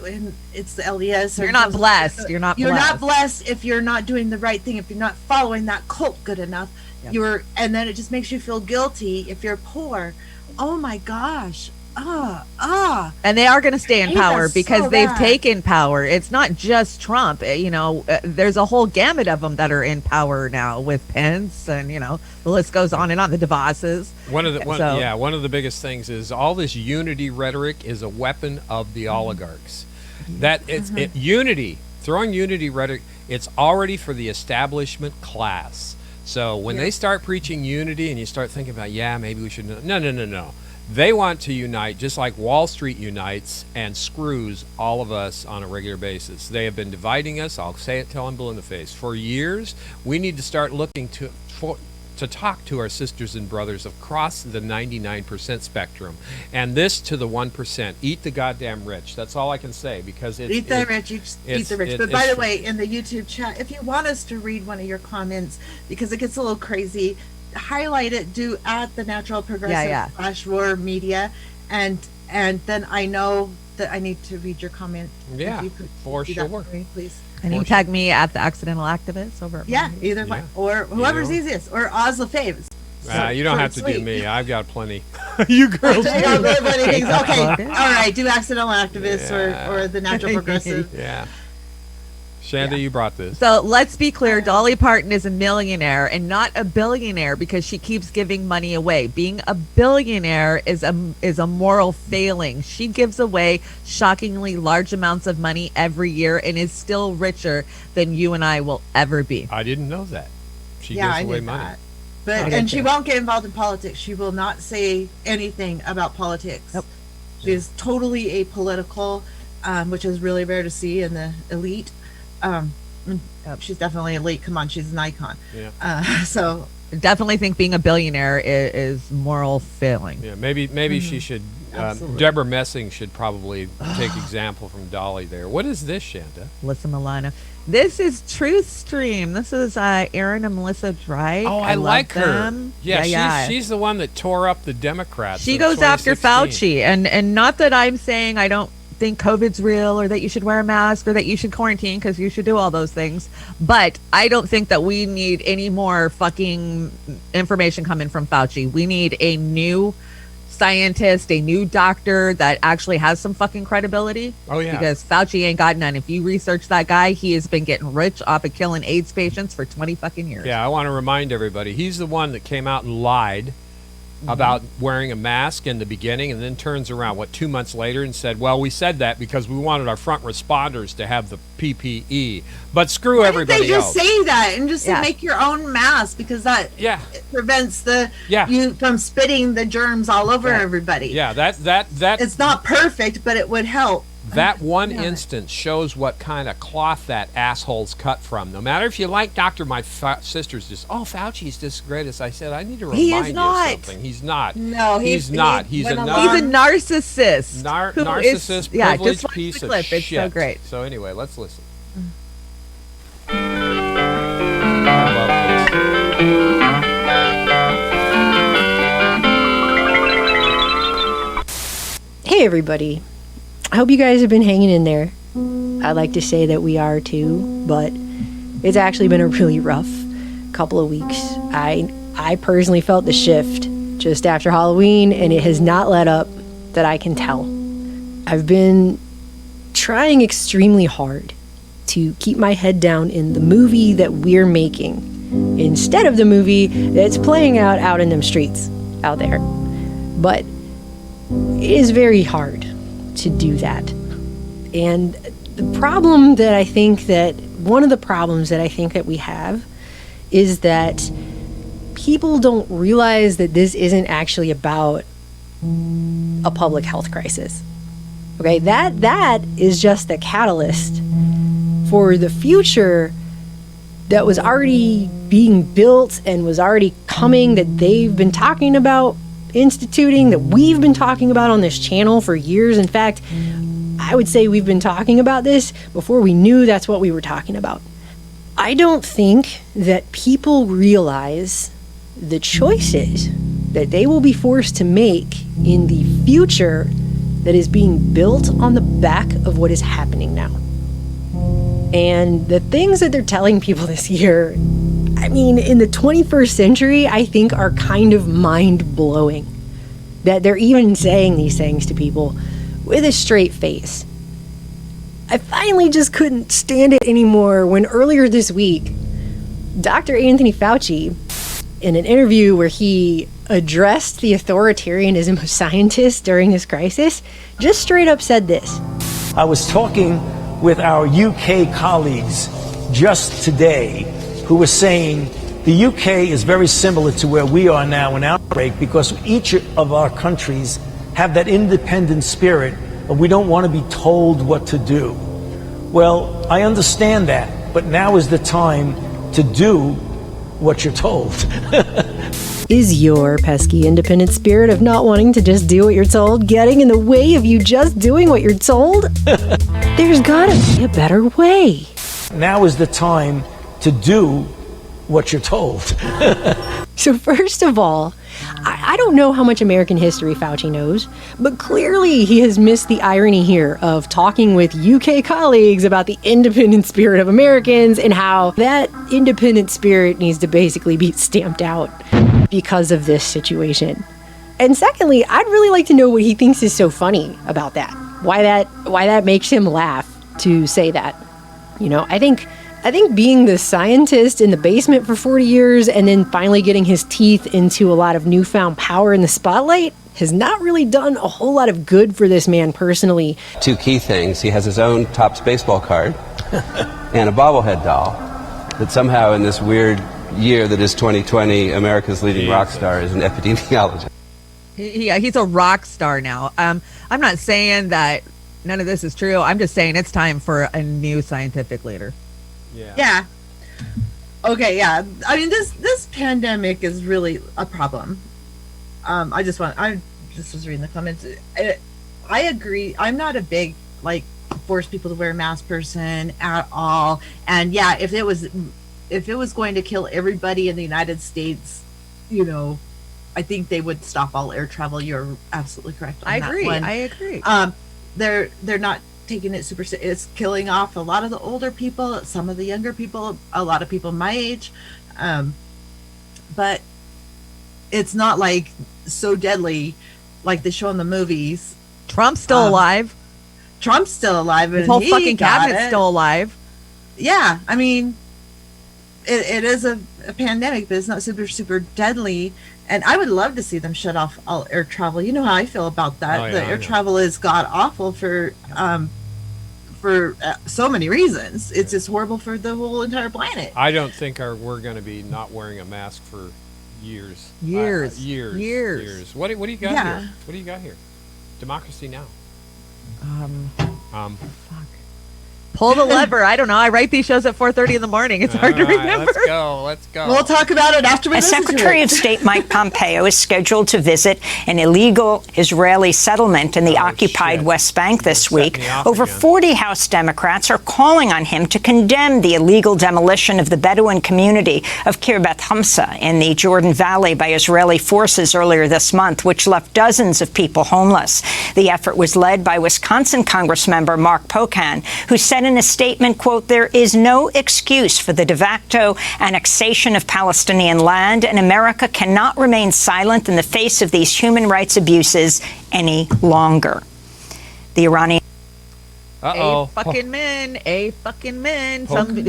It's the LDS. You're not blessed. You're not. You're not blessed if you're not doing the right thing. If you're not following that cult good enough, and then it just makes you feel guilty if you're poor. Oh my gosh. And they are going to stay in power because they've taken power. It's not just Trump. There's a whole gamut of them that are in power now with Pence, and the list goes on and on. The DeVosses. One of the biggest things is all this unity rhetoric is a weapon of the oligarchs. That unity, throwing unity rhetoric, it's already for the establishment class. So when they start preaching unity, and you start thinking about, maybe we should no. They want to unite just like Wall Street unites and screws all of us on a regular basis. They have been dividing us. I'll say it till I'm blue in the face. For years, we need to start looking to talk to our sisters and brothers across the 99% spectrum. And this to the 1%. Eat the goddamn rich. That's all I can say because it's... Eat the rich. Eat the rich. But by the way, in the YouTube chat, if you want us to read one of your comments, because it gets a little crazy, highlight it, do at the Natural Progressive /War Media, and then I know that I need to read your comment. Yeah, for sure. For me, please. And you tag me at the Accidental Activist over at either way, or whoever's easiest, or Oz LaFaves. You don't have to do me. I've got plenty. You girls. Okay, all right. Do Accidental Activist or the Natural Progressive. Yeah. Shanda, you brought this. So let's be clear. Dolly Parton is a millionaire and not a billionaire because she keeps giving money away. Being a billionaire is a moral failing. She gives away shockingly large amounts of money every year and is still richer than you and I will ever be. I didn't know that. She gives away money. That. But she won't get involved in politics. She will not say anything about politics. Nope. She is totally apolitical, which is really rare to see in the elite. She's definitely elite. Come on, she's an icon. So definitely think being a billionaire is moral failing. Yeah, maybe she should Absolutely. Deborah Messing should probably take example from Dolly there. What is this, Shanta? Melissa Milano. This is Truth Stream. This is Aaron and Melissa Drake. Oh, I like her. them. Yeah, she's the one that tore up the Democrats. She in goes after 2016. Fauci, and not that I'm saying I don't think COVID's real or that you should wear a mask or that you should quarantine, because you should do all those things. But I don't think that we need any more fucking information coming from Fauci. We need a new scientist, a new doctor that actually has some fucking credibility. Oh, yeah. Because Fauci ain't got none. If you research that guy, he has been getting rich off of killing AIDS patients for 20 fucking years. Yeah, I want to remind everybody, he's the one that came out and lied about wearing a mask in the beginning, and then turns around, 2 months later, and said, well, we said that because we wanted our front responders to have the PPE. But screw everybody They just else. say that and just say make your own mask, because that it prevents you from spitting the germs all over everybody. Yeah, that it's not perfect, but it would help. That one instance shows what kind of cloth that asshole's cut from. No matter if you like Dr. My sister's just, Fauci's just greatest. I said, I need to He remind is you not. of something. He's not. No, he's not. He's a He's a narcissist. narcissist, Yeah, privileged just watch piece the of clip. shit. It's so great. So anyway, let's listen. Hey everybody. I hope you guys have been hanging in there. I'd like to say that we are too, but it's actually been a really rough couple of weeks. I personally felt the shift just after Halloween, and it has not let up that I can tell. I've been trying extremely hard to keep my head down in the movie that we're making instead of the movie that's playing out in them streets out there. But it is very hard to do that. And the problem that I think that one of the problems that I think that we have is that people don't realize that this isn't actually about a public health crisis. Okay, that is just the catalyst for the future that was already being built and was already coming, that they've been talking about instituting, that we've been talking about on this channel for years. In fact, I would say we've been talking about this before we knew that's what we were talking about. I don't think that people realize the choices that they will be forced to make in the future that is being built on the back of what is happening now. And the things that they're telling people this year, I mean, in the 21st century, I think are kind of mind-blowing. That they're even saying these things to people with a straight face. I finally just couldn't stand it anymore when earlier this week, Dr. Anthony Fauci, in an interview where he addressed the authoritarianism of scientists during this crisis, just straight up said this. I was talking with our UK colleagues just today who were saying the UK is very similar to where we are now in outbreak, because each of our countries have that independent spirit of we don't want to be told what to do. Well, I understand that, but now is the time to do what you're told. Is your pesky independent spirit of not wanting to just do what you're told getting in the way of you just doing what you're told? There's gotta be a better way. Now is the time to do what you're told. So first of all, I don't know how much American history Fauci knows, but clearly he has missed the irony here of talking with UK colleagues about the independent spirit of Americans and how that independent spirit needs to basically be stamped out because of this situation. And secondly, I'd really like to know what he thinks is so funny about that. Why that makes him laugh to say that. You know, I think being the scientist in the basement for 40 years and then finally getting his teeth into a lot of newfound power in the spotlight has not really done a whole lot of good for this man personally. Two key things. He has his own Topps baseball card and a bobblehead doll that somehow in this weird year that is 2020, America's leading rock star is an epidemiologist. He's a rock star now. I'm not saying that none of this is true. I'm just saying it's time for a new scientific leader. Yeah. Okay, yeah. I mean, this pandemic is really a problem. I just was reading the comments. I agree. I'm not a big like force people to wear a mask person at all. And yeah, if it was going to kill everybody in the United States, you know, I think they would stop all air travel. You're absolutely correct on that one. I agree. They're not taking it super. It's killing off a lot of the older people, some of the younger people, a lot of people my age, but it's not like so deadly like they show in the movies. Trump's still alive. Trump's still alive, and his whole he fucking got cabinet's it. still alive. Yeah, I mean, it is a pandemic, but it's not super deadly. And I would love to see them shut off all air travel. You know how I feel about that. Oh, yeah, the air travel is god awful for so many reasons. It's just horrible for the whole entire planet. I don't think we're going to be not wearing a mask for years. Years. What do you got Yeah. here? What do you got here? Democracy Now. Pull the lever. I don't know. I write these shows at 4:30 in the morning. It's hard to remember. Let's go. We'll talk about it after we As listen to Secretary it. of State Mike Pompeo is scheduled to visit an illegal Israeli settlement in the occupied West Bank this week, over 40 House Democrats are calling on him to condemn the illegal demolition of the Bedouin community of Kirbeth Hamza in the Jordan Valley by Israeli forces earlier this month, which left dozens of people homeless. The effort was led by Wisconsin Congressmember Mark Pocan, who said in a statement, quote, "There is no excuse for the de facto annexation of Palestinian land, and America cannot remain silent in the face of these human rights abuses any longer." The Iranian A fucking men.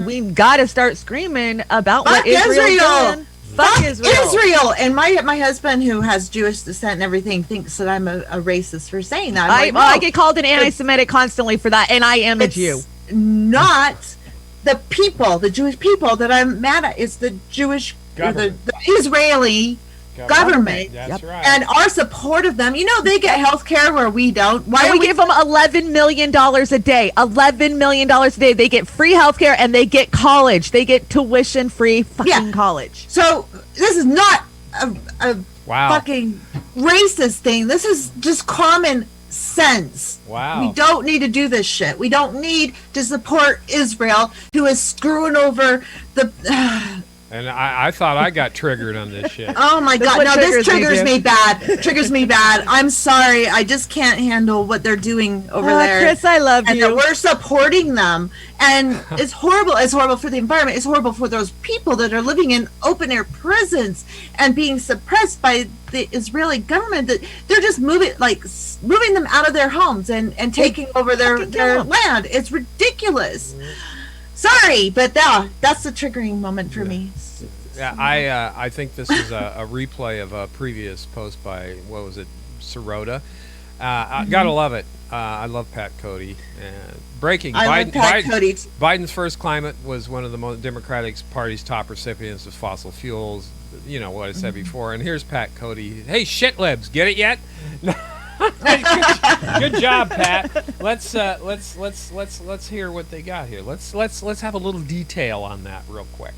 We got to start screaming about what Israel's doing. Fuck Israel. And my husband, who has Jewish descent and everything, thinks that I'm a racist for saying that. I get called an anti-Semitic constantly for that, and I am a Jew. Not the people, the Jewish people that I'm mad at. It's the Jewish, the Israeli government. That's right. And our support of them. You know, they get health care where we don't. Why and we give them $11 million a day. $11 million a day. They get free health care and they get college. They get tuition-free fucking college. So this is not a fucking racist thing. This is just common sense. Wow. We don't need to do this shit. We don't need to support Israel, who is screwing over the... And I thought I got triggered on this shit. Oh my God! No, this triggers me bad. Triggers me bad. I'm sorry. I just can't handle what they're doing over there. Chris, I love and you. that we're supporting them, and it's horrible. It's horrible for the environment. It's horrible for those people that are living in open air prisons and being suppressed by the Israeli government. That they're just moving them out of their homes and taking over their land. It's ridiculous. Sorry, but that's the triggering moment for me. Yeah, I think this is a replay of a previous post by, what was it, Sirota. I gotta love it. I love Pat Cody. Breaking. Love Pat Cody. Biden's first climate was one of the Democratic Party's top recipients of fossil fuels. You know what I said before. And here's Pat Cody. Hey, shitlibs, get it yet? Good job, Pat. Let's hear what they got here. Let's have a little detail on that real quick.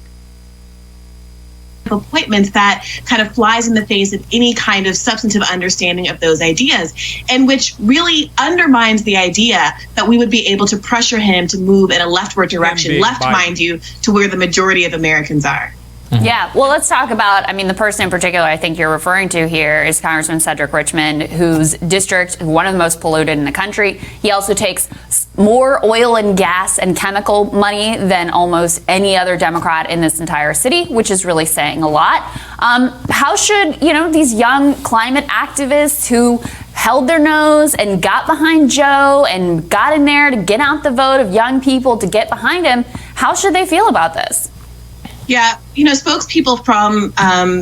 Appointments that kind of flies in the face of any kind of substantive understanding of those ideas, and which really undermines the idea that we would be able to pressure him to move in a leftward direction, mind you, to where the majority of Americans are. Yeah, well, let's talk about, the person in particular I think you're referring to here is Congressman Cedric Richmond, whose district is one of the most polluted in the country. He also takes more oil and gas and chemical money than almost any other Democrat in this entire city, which is really saying a lot. How should, these young climate activists who held their nose and got behind Joe and got in there to get out the vote of young people to get behind him, how should they feel about this? Yeah, spokespeople from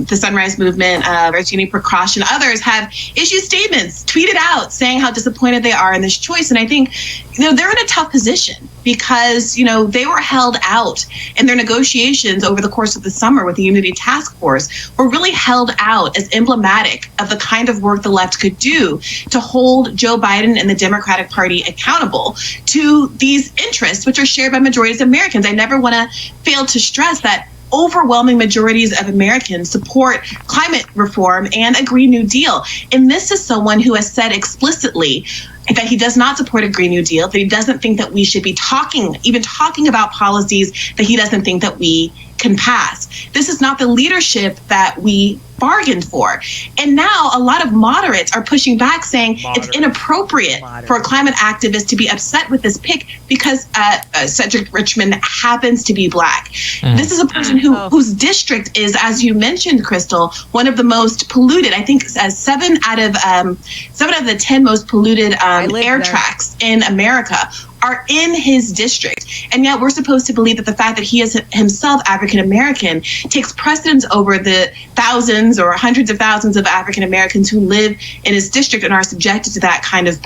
the Sunrise Movement, Virginia Precaution, others have issued statements, tweeted out, saying how disappointed they are in this choice. And I think, they're in a tough position because, they were held out in their negotiations over the course of the summer with the Unity Task Force, were really held out as emblematic of the kind of work the left could do to hold Joe Biden and the Democratic Party accountable to these interests, which are shared by majorities of Americans. I never want to fail to stress that overwhelming majorities of Americans support climate reform and a Green New Deal. And this is someone who has said explicitly that he does not support a Green New Deal, that he doesn't think that we should be talking about policies that he doesn't think that we can pass. This is not the leadership that we bargained for. And now a lot of moderates are pushing back, saying it's inappropriate for a climate activist to be upset with this pick because Cedric Richmond happens to be Black. This is a person whose district is, as you mentioned, Crystal, one of the most polluted. I think 7 out of the 10 most polluted air tracks in America are in his district. And yet we're supposed to believe that the fact that he is himself African American takes precedence over the thousands or hundreds of thousands of African Americans who live in his district and are subjected to that kind of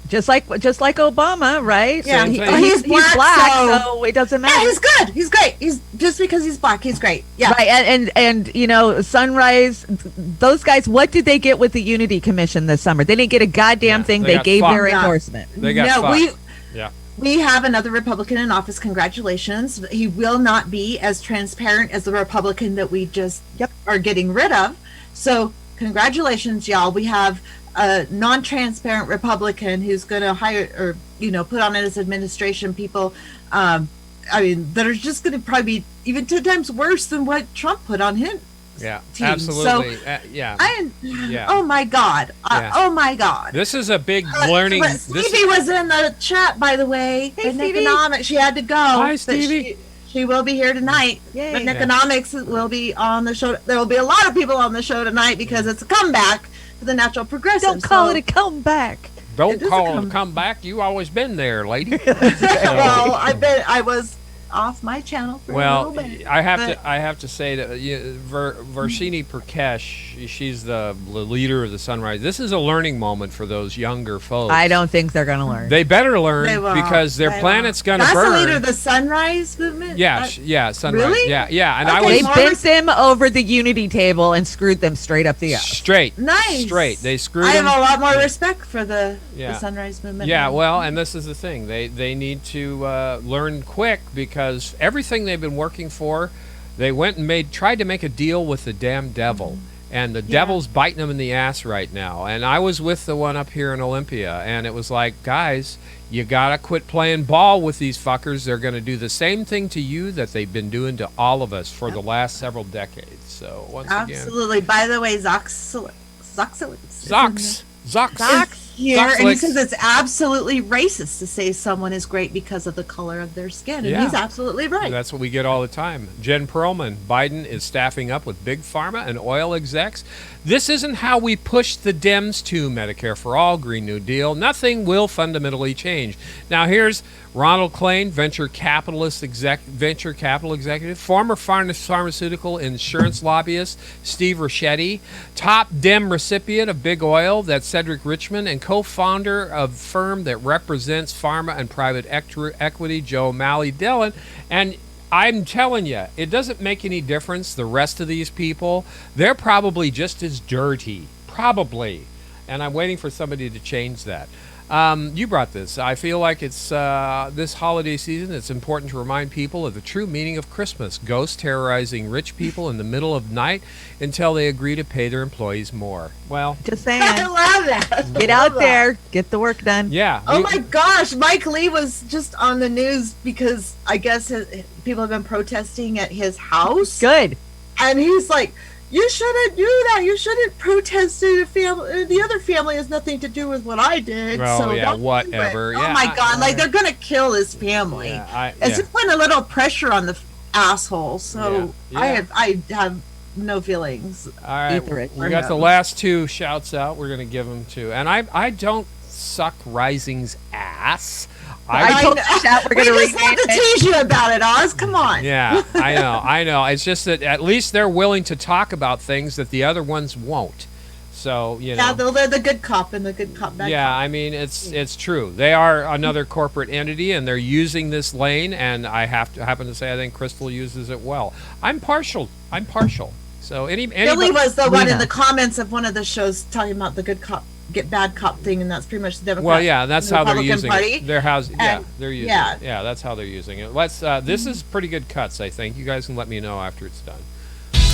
just like Obama, right? Yeah, he's black, so it doesn't matter. Yeah, he's good. He's great. He's just because he's Black, he's great. Yeah, right. And you know, Sunrise, those guys. What did they get with the Unity Commission this summer? They didn't get a goddamn thing. They gave their endorsement. They got fucked. We have another Republican in office. Congratulations. He will not be as transparent as the Republican that we just are getting rid of. So congratulations, y'all. We have a non-transparent Republican who's going to hire or, put on his administration people, that are just going to probably be even 10 times worse than what Trump put on him. Yeah, team. absolutely. So, yeah. Oh my God. Oh my God. This is a big learning. Stevie was in the chat, by the way. Hey, Stevie. Economics. She had to go. Hi, Stevie. She will be here tonight. Yay. But Economics will be on the show. There will be a lot of people on the show tonight because it's a comeback for the Natural Progressive. Don't call it a comeback. Don't call it a comeback. You always been there, lady. Well, I was off my channel for a little bit. I have to say that Varshini Purkesh, she's the leader of the Sunrise. This is a learning moment for those younger folks. I don't think they're going to learn. They better learn because their planet's going to burn. That's the leader of the Sunrise movement? Yeah, Sunrise. Really? Yeah. And they bent them over the Unity table and screwed them straight up the ass. Straight. Nice. Straight. They screwed I them. have a lot more respect for the Sunrise movement. Yeah, well, and this is the thing. They need to learn quick because everything they've been working for, they went and tried to make a deal with the damn devil. And the devil's biting them in the ass right now. And I was with the one up here in Olympia, and it was like, guys, you gotta quit playing ball with these fuckers. They're gonna do the same thing to you that they've been doing to all of us for the last several decades. So once again, absolutely. By the way, Zox here, and he says it's absolutely racist to say someone is great because of the color of their skin, and he's absolutely right. That's what we get all the time. Jen Perlman, Biden is staffing up with big pharma and oil execs. This isn't how we push the Dems to Medicare for All, Green New Deal. Nothing will fundamentally change. Now here's Ronald Klain, venture capital executive, former pharmaceutical insurance lobbyist Steve Ricchetti, top Dem recipient of Big Oil, that's Cedric Richmond, and co-founder of a firm that represents pharma and private equity, Joe Malley Dillon. And I'm telling you, it doesn't make any difference. The rest of these people, they're probably just as dirty. Probably. And I'm waiting for somebody to change that. You brought this. I feel like it's this holiday season, it's important to remind people of the true meaning of Christmas. Ghosts terrorizing rich people in the middle of night until they agree to pay their employees more. Well, just saying. I love that. Get out there. Get the work done. Yeah. Oh my gosh. Mike Lee was just on the news because I guess people have been protesting at his house. Good. And he's like, you shouldn't do that. You shouldn't protest the family. The other family has nothing to do with what I did. Oh, so yeah, whatever. Oh, my God. Like, they're going to kill his family. It's just putting a little pressure on the asshole. So I have no feelings. All right. We got the last two shouts out. We're going to give them to. And I don't suck Rising's ass. I we're going to have to tease you about it, Oz. Come on. Yeah, I know. It's just that at least they're willing to talk about things that the other ones won't. So, Yeah, they're the good cop and the good cop bad cop. I mean, it's true. They are another corporate entity, and they're using this lane, and I happen to say I think Crystal uses it well. I'm partial. So Billy was the one in the comments of one of the shows talking about the good cop, get bad cop thing, and that's pretty much the Democrat. Well, yeah, that's how they're using Party. it. They're they're using yeah. it. Yeah, that's how they're using it. Let's. This is pretty good cuts, I think. You guys can let me know after it's done.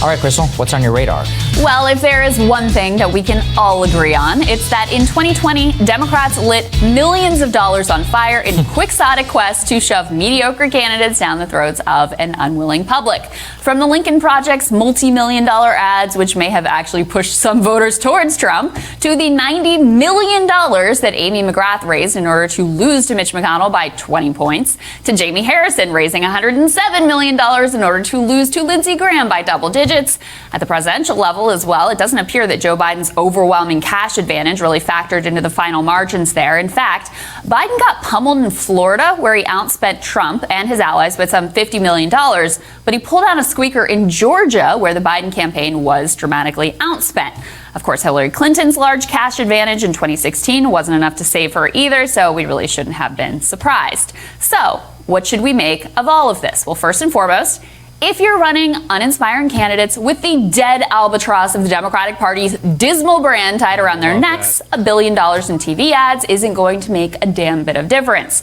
All right, Crystal, what's on your radar? Well, if there is one thing that we can all agree on, it's that in 2020, Democrats lit millions of dollars on fire in quixotic quest to shove mediocre candidates down the throats of an unwilling public. From the Lincoln Project's multi-million-dollar ads, which may have actually pushed some voters towards Trump, to the $90 million that Amy McGrath raised in order to lose to Mitch McConnell by 20 points, to Jamie Harrison raising $107 million in order to lose to Lindsey Graham by double digits. At the presidential level as well, it doesn't appear that Joe Biden's overwhelming cash advantage really factored into the final margins there. In fact, Biden got pummeled in Florida, where he outspent Trump and his allies with some $50 million, but he pulled out a squeaker in Georgia, where the Biden campaign was dramatically outspent. Of course, Hillary Clinton's large cash advantage in 2016 wasn't enough to save her either, so we really shouldn't have been surprised. So, what should we make of all of this? Well, first and foremost, if you're running uninspiring candidates with the dead albatross of the Democratic Party's dismal brand tied around their necks, $1 billion in TV ads isn't going to make a damn bit of difference.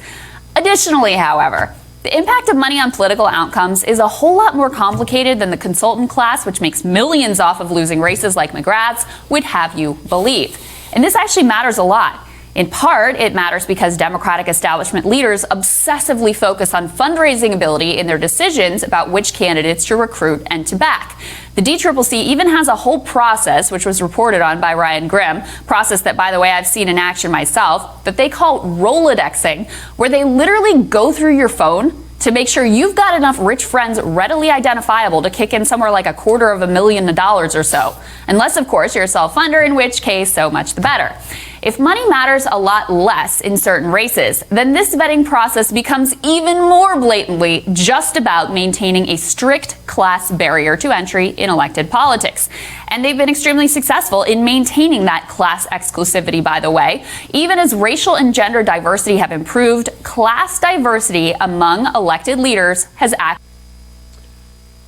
Additionally, however, the impact of money on political outcomes is a whole lot more complicated than the consultant class, which makes millions off of losing races like McGrath's, would have you believe. And this actually matters a lot. In part, it matters because Democratic establishment leaders obsessively focus on fundraising ability in their decisions about which candidates to recruit and to back. The DCCC even has a whole process, which was reported on by Ryan Grimm, process that, by the way, I've seen in action myself, that they call Rolodexing, where they literally go through your phone to make sure you've got enough rich friends readily identifiable to kick in somewhere like $250,000 or so. Unless, of course, you're a self-funder, in which case, so much the better. If money matters a lot less in certain races, then this vetting process becomes even more blatantly just about maintaining a strict class barrier to entry in elected politics. And they've been extremely successful in maintaining that class exclusivity, by the way. Even as racial and gender diversity have improved, class diversity among elected leaders has acted.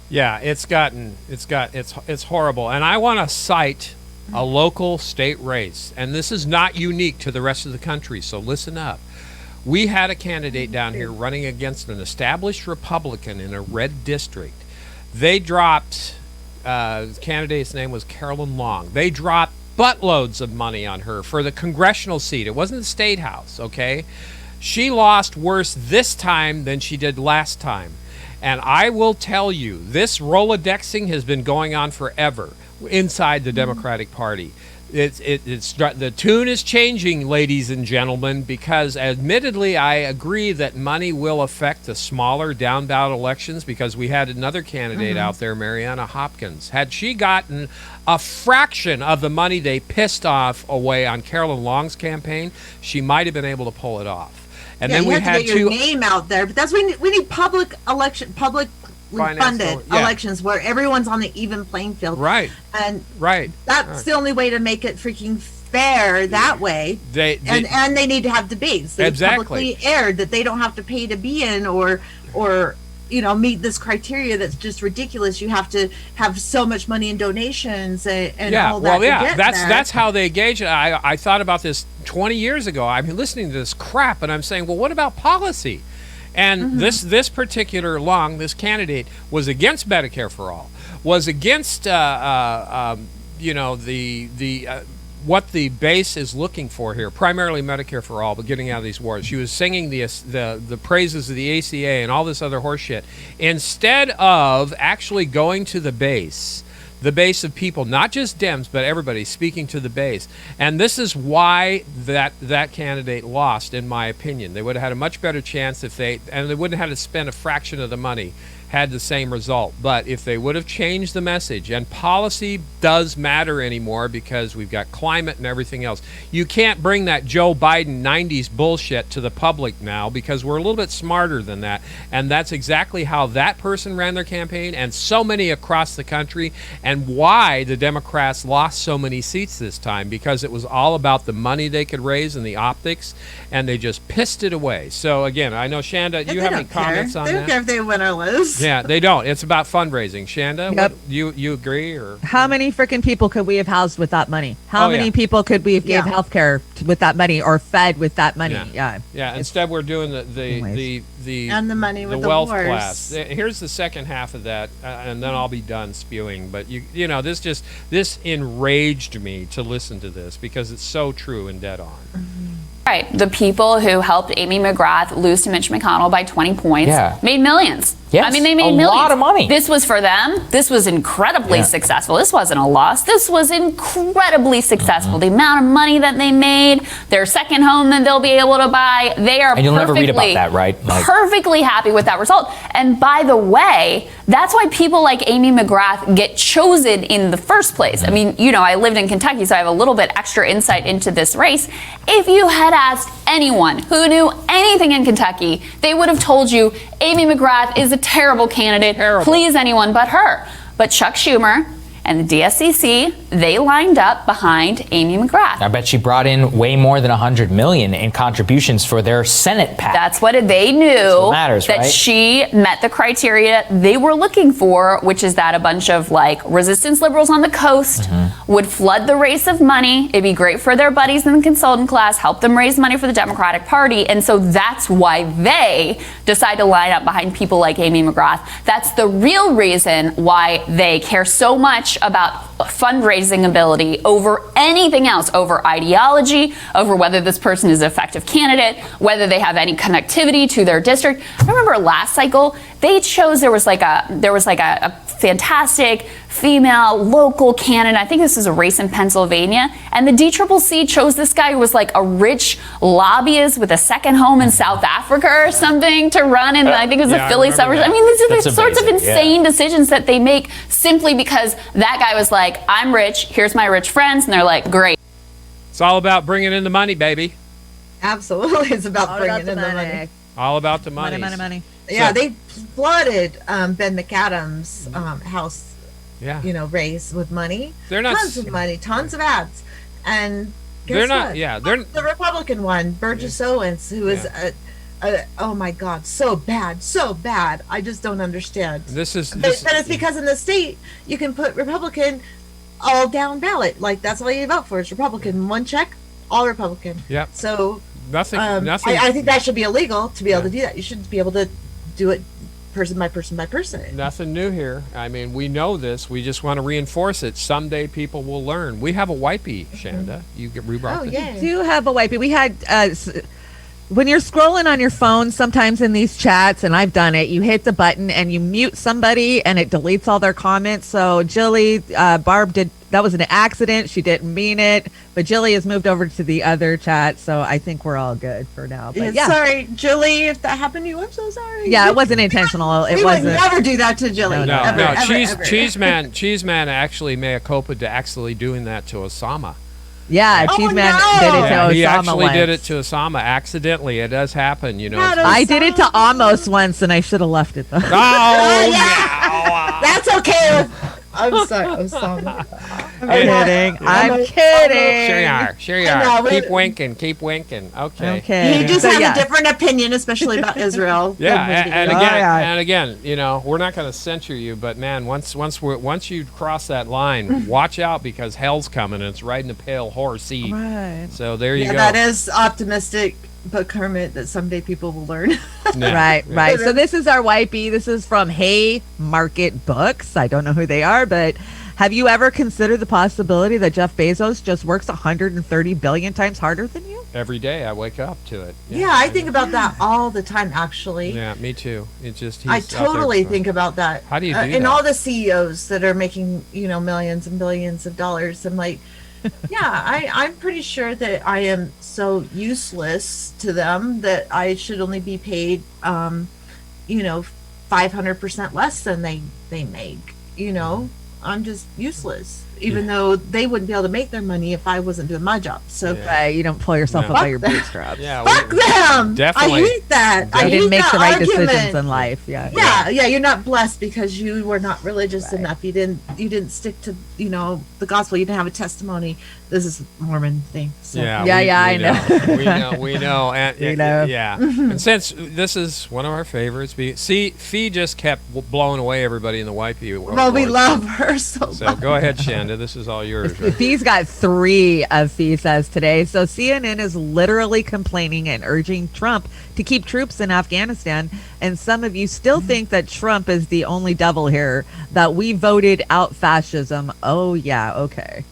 Yeah, it's horrible. And I want to cite a local state race, and this is not unique to the rest of the country, so listen up. We had a candidate down here running against an established Republican in a red district. They dropped, the candidate's name was Carolyn Long. They dropped buttloads of money on her for the congressional seat. It wasn't the state house, okay? She lost worse this time than she did last time. And I will tell you, this Rolodexing has been going on forever inside the Democratic Party. The tune is changing, ladies and gentlemen, because admittedly I agree that money will affect the smaller down ballot elections, because we had another candidate out there, Mariana Hopkins. Had she gotten a fraction of the money they pissed off away on Carolyn Long's campaign, she might have been able to pull it off. And then we had to get your name out there, but that's we need public funded elections where everyone's on the even playing field. Right. And that's the only way to make it freaking fair that way. And they need to have debates. They publicly aired that they don't have to pay to be in or meet this criteria that's just ridiculous. You have to have so much money in donations and all that. Well, yeah, that's how they gauge it. I thought about this 20 years ago. I've been listening to this crap, and I'm saying, well, what about policy? And this particular Long, this candidate, was against Medicare for All, was against what the base is looking for here, primarily Medicare for All, but getting out of these wars. She was singing the praises of the ACA and all this other horse shit, instead of actually going to the base of people, not just Dems, but everybody, speaking to the base. And this is why that candidate lost, in my opinion. They would have had a much better chance they wouldn't have had to spend a fraction of the money, had the same result. But if they would have changed the message, and policy does matter anymore because we've got climate and everything else. You can't bring that Joe Biden 90s bullshit to the public now, because we're a little bit smarter than that. And that's exactly how that person ran their campaign, and so many across the country, and why the Democrats lost so many seats this time, because it was all about the money they could raise and the optics, and they just pissed it away. So again, I know, Shanda, you have any comments on that? They don't care if they win or lose. Yeah, they don't. It's about fundraising. Shanda, Yep. what, you agree or? How many freaking people could we have housed with that money? How Oh, many yeah. people could we have gave Yeah. health care with that money or fed with that money? Yeah. Yeah. Instead, we're doing the And the money with the wealth wars. class. Here's the second half of that, and then I'll be done spewing. But you know, this enraged me to listen to this because it's so true and dead on. Right. The people who helped Amy McGrath lose to Mitch McConnell by 20 points made millions. Yes, I mean, they made a millions. lot of money. This was for them. This was incredibly successful. This wasn't a loss. This was incredibly successful. The amount of money that they made, their second home that they'll be able to buy, they are And you'll never read about perfectly- that, right? Like- perfectly happy with that result. And by the way, that's why people like Amy McGrath get chosen in the first place. I mean, you know, I lived in Kentucky, so I have a little bit extra insight into this race. If you had asked anyone who knew anything in Kentucky, they would have told you Amy McGrath is a terrible candidate. Please anyone but her. But Chuck Schumer and the DSCC, they lined up behind Amy McGrath. I bet she brought in way more than $100 million in contributions for their Senate PAC. That's what they knew. That's what matters, that right? she met the criteria they were looking for, which is that a bunch of like resistance liberals on the coast would flood the race of money. It'd be great for their buddies in the consultant class, help them raise money for the Democratic Party. And so that's why they decide to line up behind people like Amy McGrath. That's the real reason why they care so much about fundraising ability over anything else, over ideology, over whether this person is an effective candidate, whether they have any connectivity to their district. I remember last cycle they chose there was like a fantastic female local candidate. I think this is a race in Pennsylvania, and the DCCC chose this guy who was like a rich lobbyist with a second home in South Africa or something to run in. I think it was the Philly suburbs. I mean, these are the That's sorts of amazing, yeah. insane decisions that they make simply because that guy was like, I'm rich, here's my rich friends, and they're like, great. It's all about bringing in the money, baby. Absolutely, it's about All bringing about the in the money. money. All about the money. Money. Yeah, So- they flooded Ben McAdams' house, Yeah. you know, race with money. They're not tons of money, tons of ads, and guess They're not- what? yeah, they're- the Republican one, Burgess Owens, who is oh my God, so bad. I just don't understand. This is But this, it's because in the state you can put Republican all down ballot, like that's all you vote for is Republican. One check, all Republican. Yep. So nothing. I think that should be illegal to be able to do that. You should be able to do it person by person by person. Nothing new here. I mean, we know this. We just want to reinforce it. Someday people will learn. We have a wipey, Shanda. You get rebrought this? We do have a wipey. We had when you're scrolling on your phone, sometimes in these chats, and I've done it, you hit the button and you mute somebody and it deletes all their comments. So Jilly, Barb did, that was an accident. She didn't mean it, but Jilly has moved over to the other chat. So I think we're all good for now. But yeah. Sorry, Julie, if that happened to you, I'm so sorry. Yeah, it wasn't intentional. It we wasn't. would never do that to Julie. No, ever, no. ever. Cheeseman actually mea culpa to actually doing that to Osama. Yeah, Cheeseman did it to Osama He actually once. did it to Osama accidentally. It does happen, you know. I did it to Amos once, and I should have left it though. That's okay. I'm sorry. I'm sorry. I'm kidding. I'm kidding. Sure you I are. know, Keep but- winking. Keep winking. Okay. Okay. You just So, have yeah. a different opinion, especially about Israel. Yeah, than and we do. again, you know, we're not going to censor you, but man, once you cross that line, watch out because hell's coming and it's riding a pale horse. Right. So there you Yeah, go. that is optimistic, but Kermit, that someday people will learn. Right. So this is our wipey. This is from Haymarket Books. I don't know who they are, but have you ever considered the possibility that Jeff Bezos just works 130 billion times harder than you? Every day I wake up to it. Yeah, I think about that all the time, actually. Yeah, me too. It just I he's out there totally trying. think about that. How do you do And that? all the CEOs that are making, you know, millions and billions of dollars. I'm like, yeah, I'm pretty sure that I am so useless to them that I should only be paid, you know, 500% less than they make. You know, I'm just useless. even though they wouldn't be able to make their money if I wasn't doing my job. So Right, you don't pull yourself No. up by your Fuck that. bootstraps. Yeah, fuck them. definitely- I hate that. I You hate didn't make that the right argument. decisions in life. Yeah. Yeah, you're not blessed because you were not religious enough. You didn't stick to, the gospel. You didn't have a testimony. This is a Mormon thing. So. Yeah, I know. we know, and We know. yeah. And since this is one of our favorites, Fee just kept blowing away everybody in the YP. Well, we love her so So much. go ahead, Shanda. This is all yours. Right? Fee's got 3 of Fee says today. So CNN is literally complaining and urging Trump to keep troops in Afghanistan. And some of you still think that Trump is the only devil here, that we voted out fascism. Oh, yeah, okay.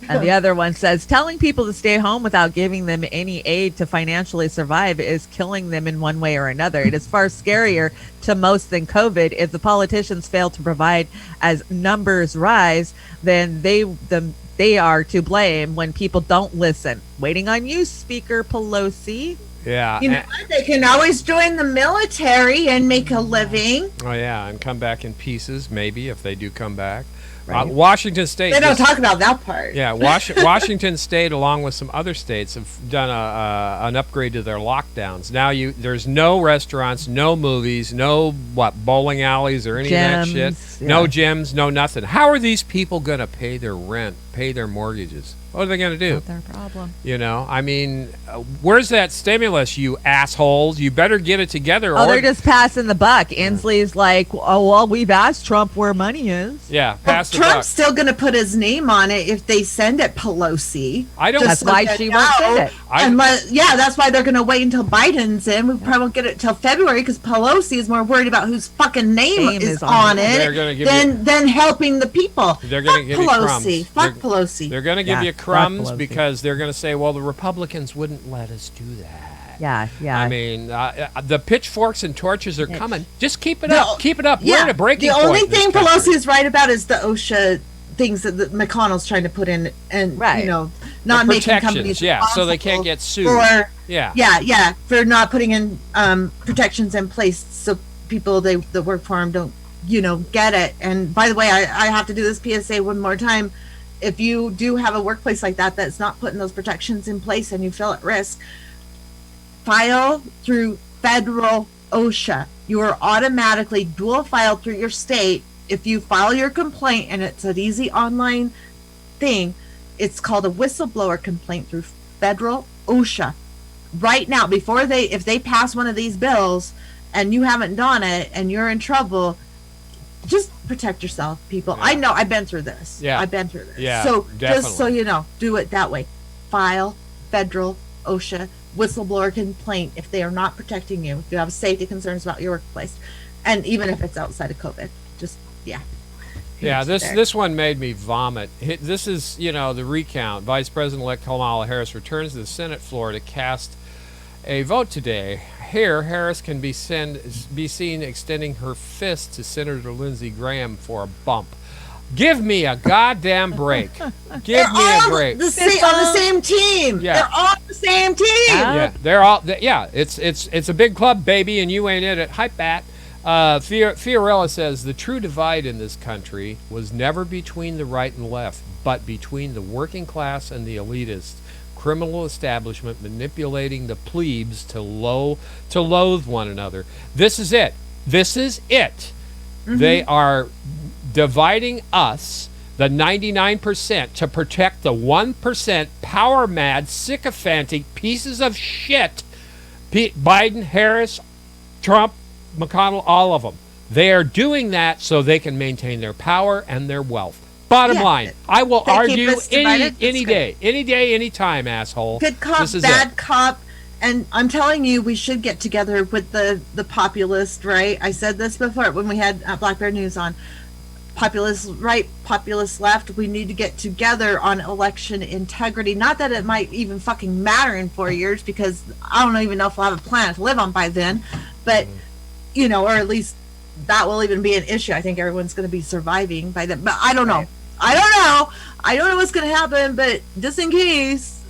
And the other one says, telling people to stay home without giving them any aid to financially survive is killing them in one way or another. It is far scarier to most than COVID. If the politicians fail to provide as numbers rise, then they are to blame when people don't listen. Waiting on you, Speaker Pelosi. Yeah. You know what? They can always join the military and make a living. Oh yeah, and come back in pieces, maybe if they do come back. Right. Washington State. They don't talk about that part. Yeah, Washington State, along with some other states, have done an upgrade to their lockdowns. Now there's no restaurants, no movies, no bowling alleys or any of that shit. Yeah. No gyms, no nothing. How are these people gonna pay their rent, pay their mortgages? What are they gonna do? Not their problem. I mean, where's that stimulus, you assholes? You better get it together. Oh, they're just passing the buck. Inslee's like, oh, well, we've asked Trump where money is. Yeah, pass the Trump's buck. still going to put his name on it if they send it Pelosi. I don't. That's why she won't send it. That's why they're going to wait until Biden's in. We probably won't get it till February because Pelosi is more worried about whose fucking name is on They're it gonna give than helping the people. They're going to give you crumbs. Pelosi. Fuck Pelosi. They're going to give Yeah, you fuck crumbs Pelosi. because they're going to say, well, the Republicans wouldn't let us do that. Yeah. I mean, the pitchforks and torches are coming. Just keep it up. Keep it up. We're at a breaking The point. only in this thing country. Pelosi is right about is the OSHA things that McConnell's trying to put in, and not making protections, companies so they can't get sued. For not putting in protections in place so people that work for them don't get it. And by the way, I have to do this PSA one more time. If you do have a workplace like that that's not putting those protections in place and you feel at risk, file through federal OSHA. You are automatically dual filed through your state. If you file your complaint, and it's an easy online thing, it's called a whistleblower complaint through federal OSHA. Right now, if they pass one of these bills and you haven't done it and you're in trouble, just protect yourself, people. I know, I've been through this. Yeah. I've been through this. Yeah, So definitely. just so you know, do it that way. File federal OSHA whistleblower complaint if they are not protecting you, if you have safety concerns about your workplace, and even if it's outside of COVID. Just Yeah, this one made me vomit. This is, the recount. Vice President-elect Kamala Harris returns to the Senate floor to cast a vote today. Here, Harris can be seen extending her fist to Senator Lindsey Graham for a bump. Give me a goddamn break. Give me a break. On the same team. Yeah. They're all the same team. Yeah, they're all. It's a big club, baby, and you ain't in it. Hype bat. Fiorella says the true divide in this country was never between the right and left, but between the working class and the elitists. Criminal establishment manipulating the plebes to loathe one another. This is it. This is it. Mm-hmm. They are dividing us, the 99%, to protect the 1% power mad, sycophantic pieces of shit. Biden, Harris, Trump, McConnell, all of them. They are doing that so they can maintain their power and their wealth. Bottom line, I will argue any day, any time, asshole. Good cop, bad cop. And I'm telling you, we should get together with the populist right. I said this before when we had Black Bear News on. Populist right, populist left. We need to get together on election integrity. Not that it might even fucking matter in 4 years, because I don't even know if we'll have a planet to live on by then. But, or at least that will even be an issue. I think everyone's going to be surviving by then. But I don't know. I don't know what's going to happen, but just in case,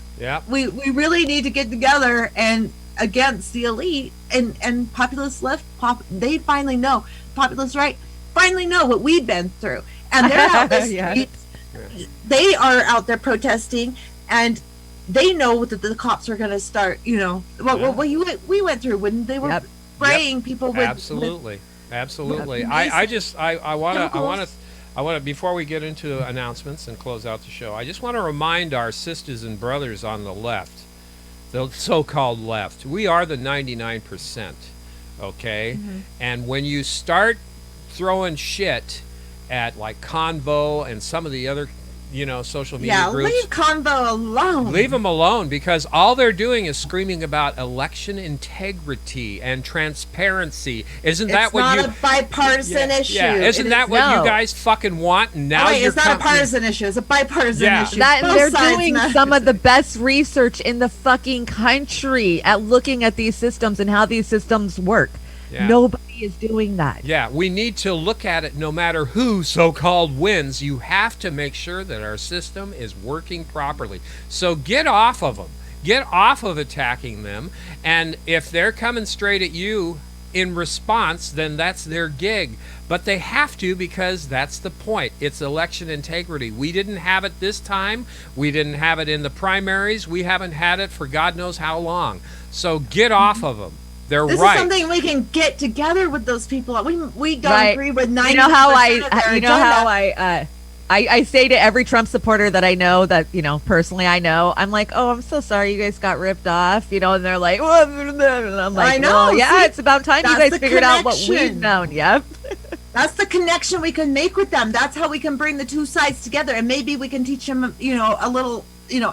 we really need to get together and against the elite and populist left. They finally know. Populist right finally know what we've been through, and they're out the streets they are out there protesting, and they know that the cops are going to start, what we went through when they were spraying people with. Absolutely. I want to, before we get into announcements and close out the show, I just want to remind our sisters and brothers on the left, the so-called left, we are the 99%, okay? Mm-hmm. And when you start throwing shit at like Convo and some of the other social media groups. Leave Convo alone. Leave them alone, because all they're doing is screaming about election integrity and transparency. Isn't that what It's not a bipartisan issue. Yeah, isn't that what you guys fucking want? And now it's not a partisan issue. It's a bipartisan issue. They're doing some of the best research in the fucking country at looking at these systems and how these systems work. Yeah. Nobody is doing that. Yeah, we need to look at it no matter who so-called wins. You have to make sure that our system is working properly. So get off of them. Get off of attacking them. And if they're coming straight at you in response, then that's their gig. But they have to, because that's the point. It's election integrity. We didn't have it this time. We didn't have it in the primaries. We haven't had it for God knows how long. So get off of them. They're this right. is something we can get together with those people. We don't agree with 90%. You know how I say to every Trump supporter that I know, that personally I know, I'm like, oh, I'm so sorry you guys got ripped off, and they're like, oh, and I'm like, I know. Well, yeah, See, it's about time you guys figured out what we've known. Yep. That's the connection we can make with them. That's how we can bring the two sides together, and maybe we can teach them, a little.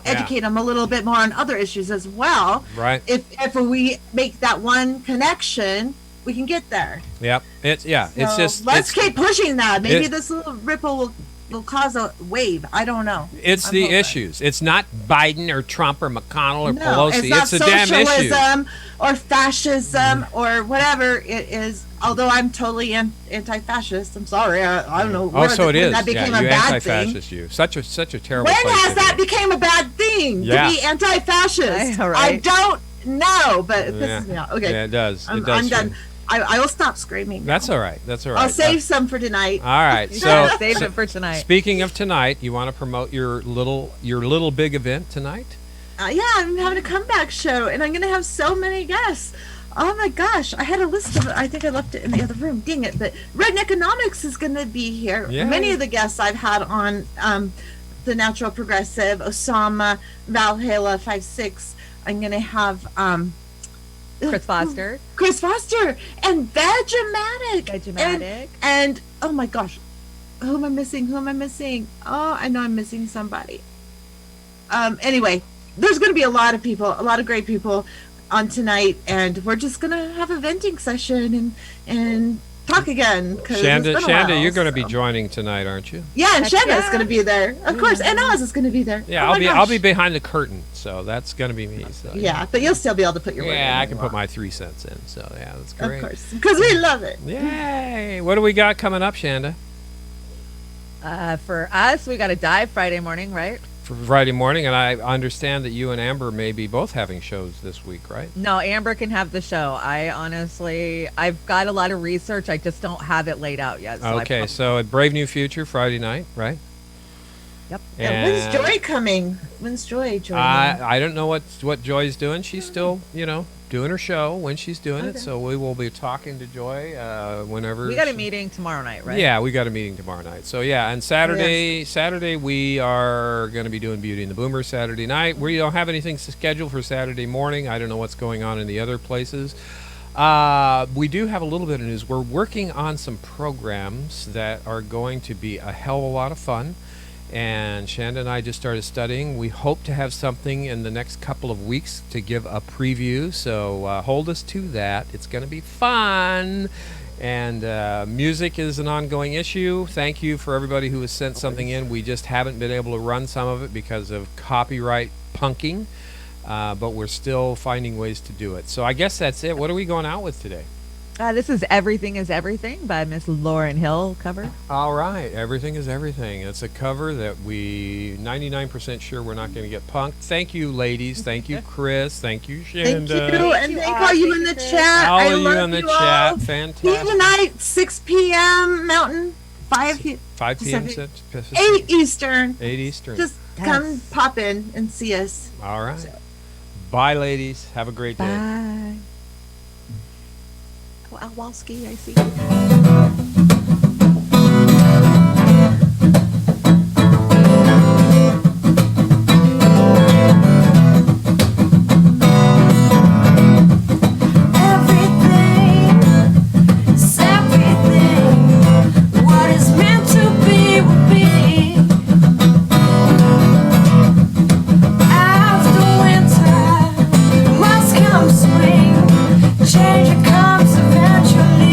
Educate them a little bit more on other issues as well. Right. If we make that one connection, we can get there. Yep. It's just let's keep pushing that. Maybe this little ripple will cause a wave. I don't know. It's the issues. It's not Biden or Trump or McConnell or Pelosi. It's the damn issue. Socialism or fascism or whatever it is. Although I'm totally anti-fascist. I'm sorry. I don't know. Oh, so it is. That became a you bad anti-fascist. thing. You such a terrible. When place has that became a bad thing to be anti-fascist? I don't know, but it pisses me off. Okay. Yeah, it does. I'm done. I will stop screaming. That's all right. I'll save some for tonight. All right. So save it for tonight. Speaking of tonight, you want to promote your little big event tonight? Yeah, I'm having a comeback show, and I'm going to have so many guests. Oh my gosh, I had a list of it. I think I left it in the other room. Dang it. But Redneckonomics is going to be here. Yeah. Many of the guests I've had on The Natural Progressive, Osama, Valhalla 5-6. I'm going to have Chris Foster, and Vegematic. And oh my gosh, who am I missing? Oh, I know I'm missing somebody. Anyway, there's going to be a lot of people, a lot of great people on tonight, and we're just going to have a venting session and talk again. Shanda, you're going to be joining tonight, aren't you? Yeah, and Shanda's going to be there, of course, and Oz is going to be there. Yeah, I'll be behind the curtain, so that's going to be me. So, yeah, but you'll still be able to put your word in. Yeah, I can put my 3 cents in, so yeah, that's great. Of course, because we love it. Yay! What do we got coming up, Shanda? For us, we got a dive Friday morning, right? For Friday morning, and I understand that you and Amber may be both having shows this week, right? No, Amber can have the show. I've got a lot of research. I just don't have it laid out yet. So so at Brave New Future Friday night, right? Yep. And when's Joy coming? When's Joy joining? I don't know what Joy's doing. She's still, doing her show when she's doing it. So we will be talking to Joy whenever. We got a meeting tomorrow night, right? Yeah, we got a meeting tomorrow night. So yeah, and Saturday we are going to be doing Beauty and the Boomer Saturday night. We don't have anything scheduled for Saturday morning. I don't know what's going on in the other places. We do have a little bit of news. We're working on some programs that are going to be a hell of a lot of fun. And Shanda and I just started studying. We hope to have something in the next couple of weeks to give a preview, so hold us to that. It's going to be fun. And music is an ongoing issue. Thank you for everybody who has sent something in. We just haven't been able to run some of it because of copyright punking, but we're still finding ways to do it. So I guess that's it. What are we going out with today? This is Everything is Everything by Miss Lauryn Hill cover. All right. Everything is Everything. It's a cover that we 99% sure we're not going to get punked. Thank you, ladies. Thank you, Chris. Thank you, Shanda. Thank you. And thank all you in the chat. All of you in the chat. Fantastic. See you tonight, 6 p.m. Mountain, 5 p.m. Pacific, Pacific. 8 Eastern. 8 Eastern. Just come pop in and see us. All right. Bye, ladies. Have a great day. Bye. Oh, Alwalski, I see. Change comes eventually.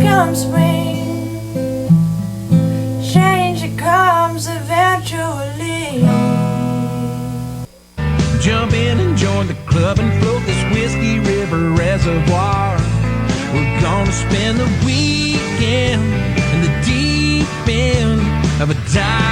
come spring, change it comes eventually. Jump in and join the club and float this Whiskey River Reservoir. We're gonna spend the weekend in the deep end of a dive.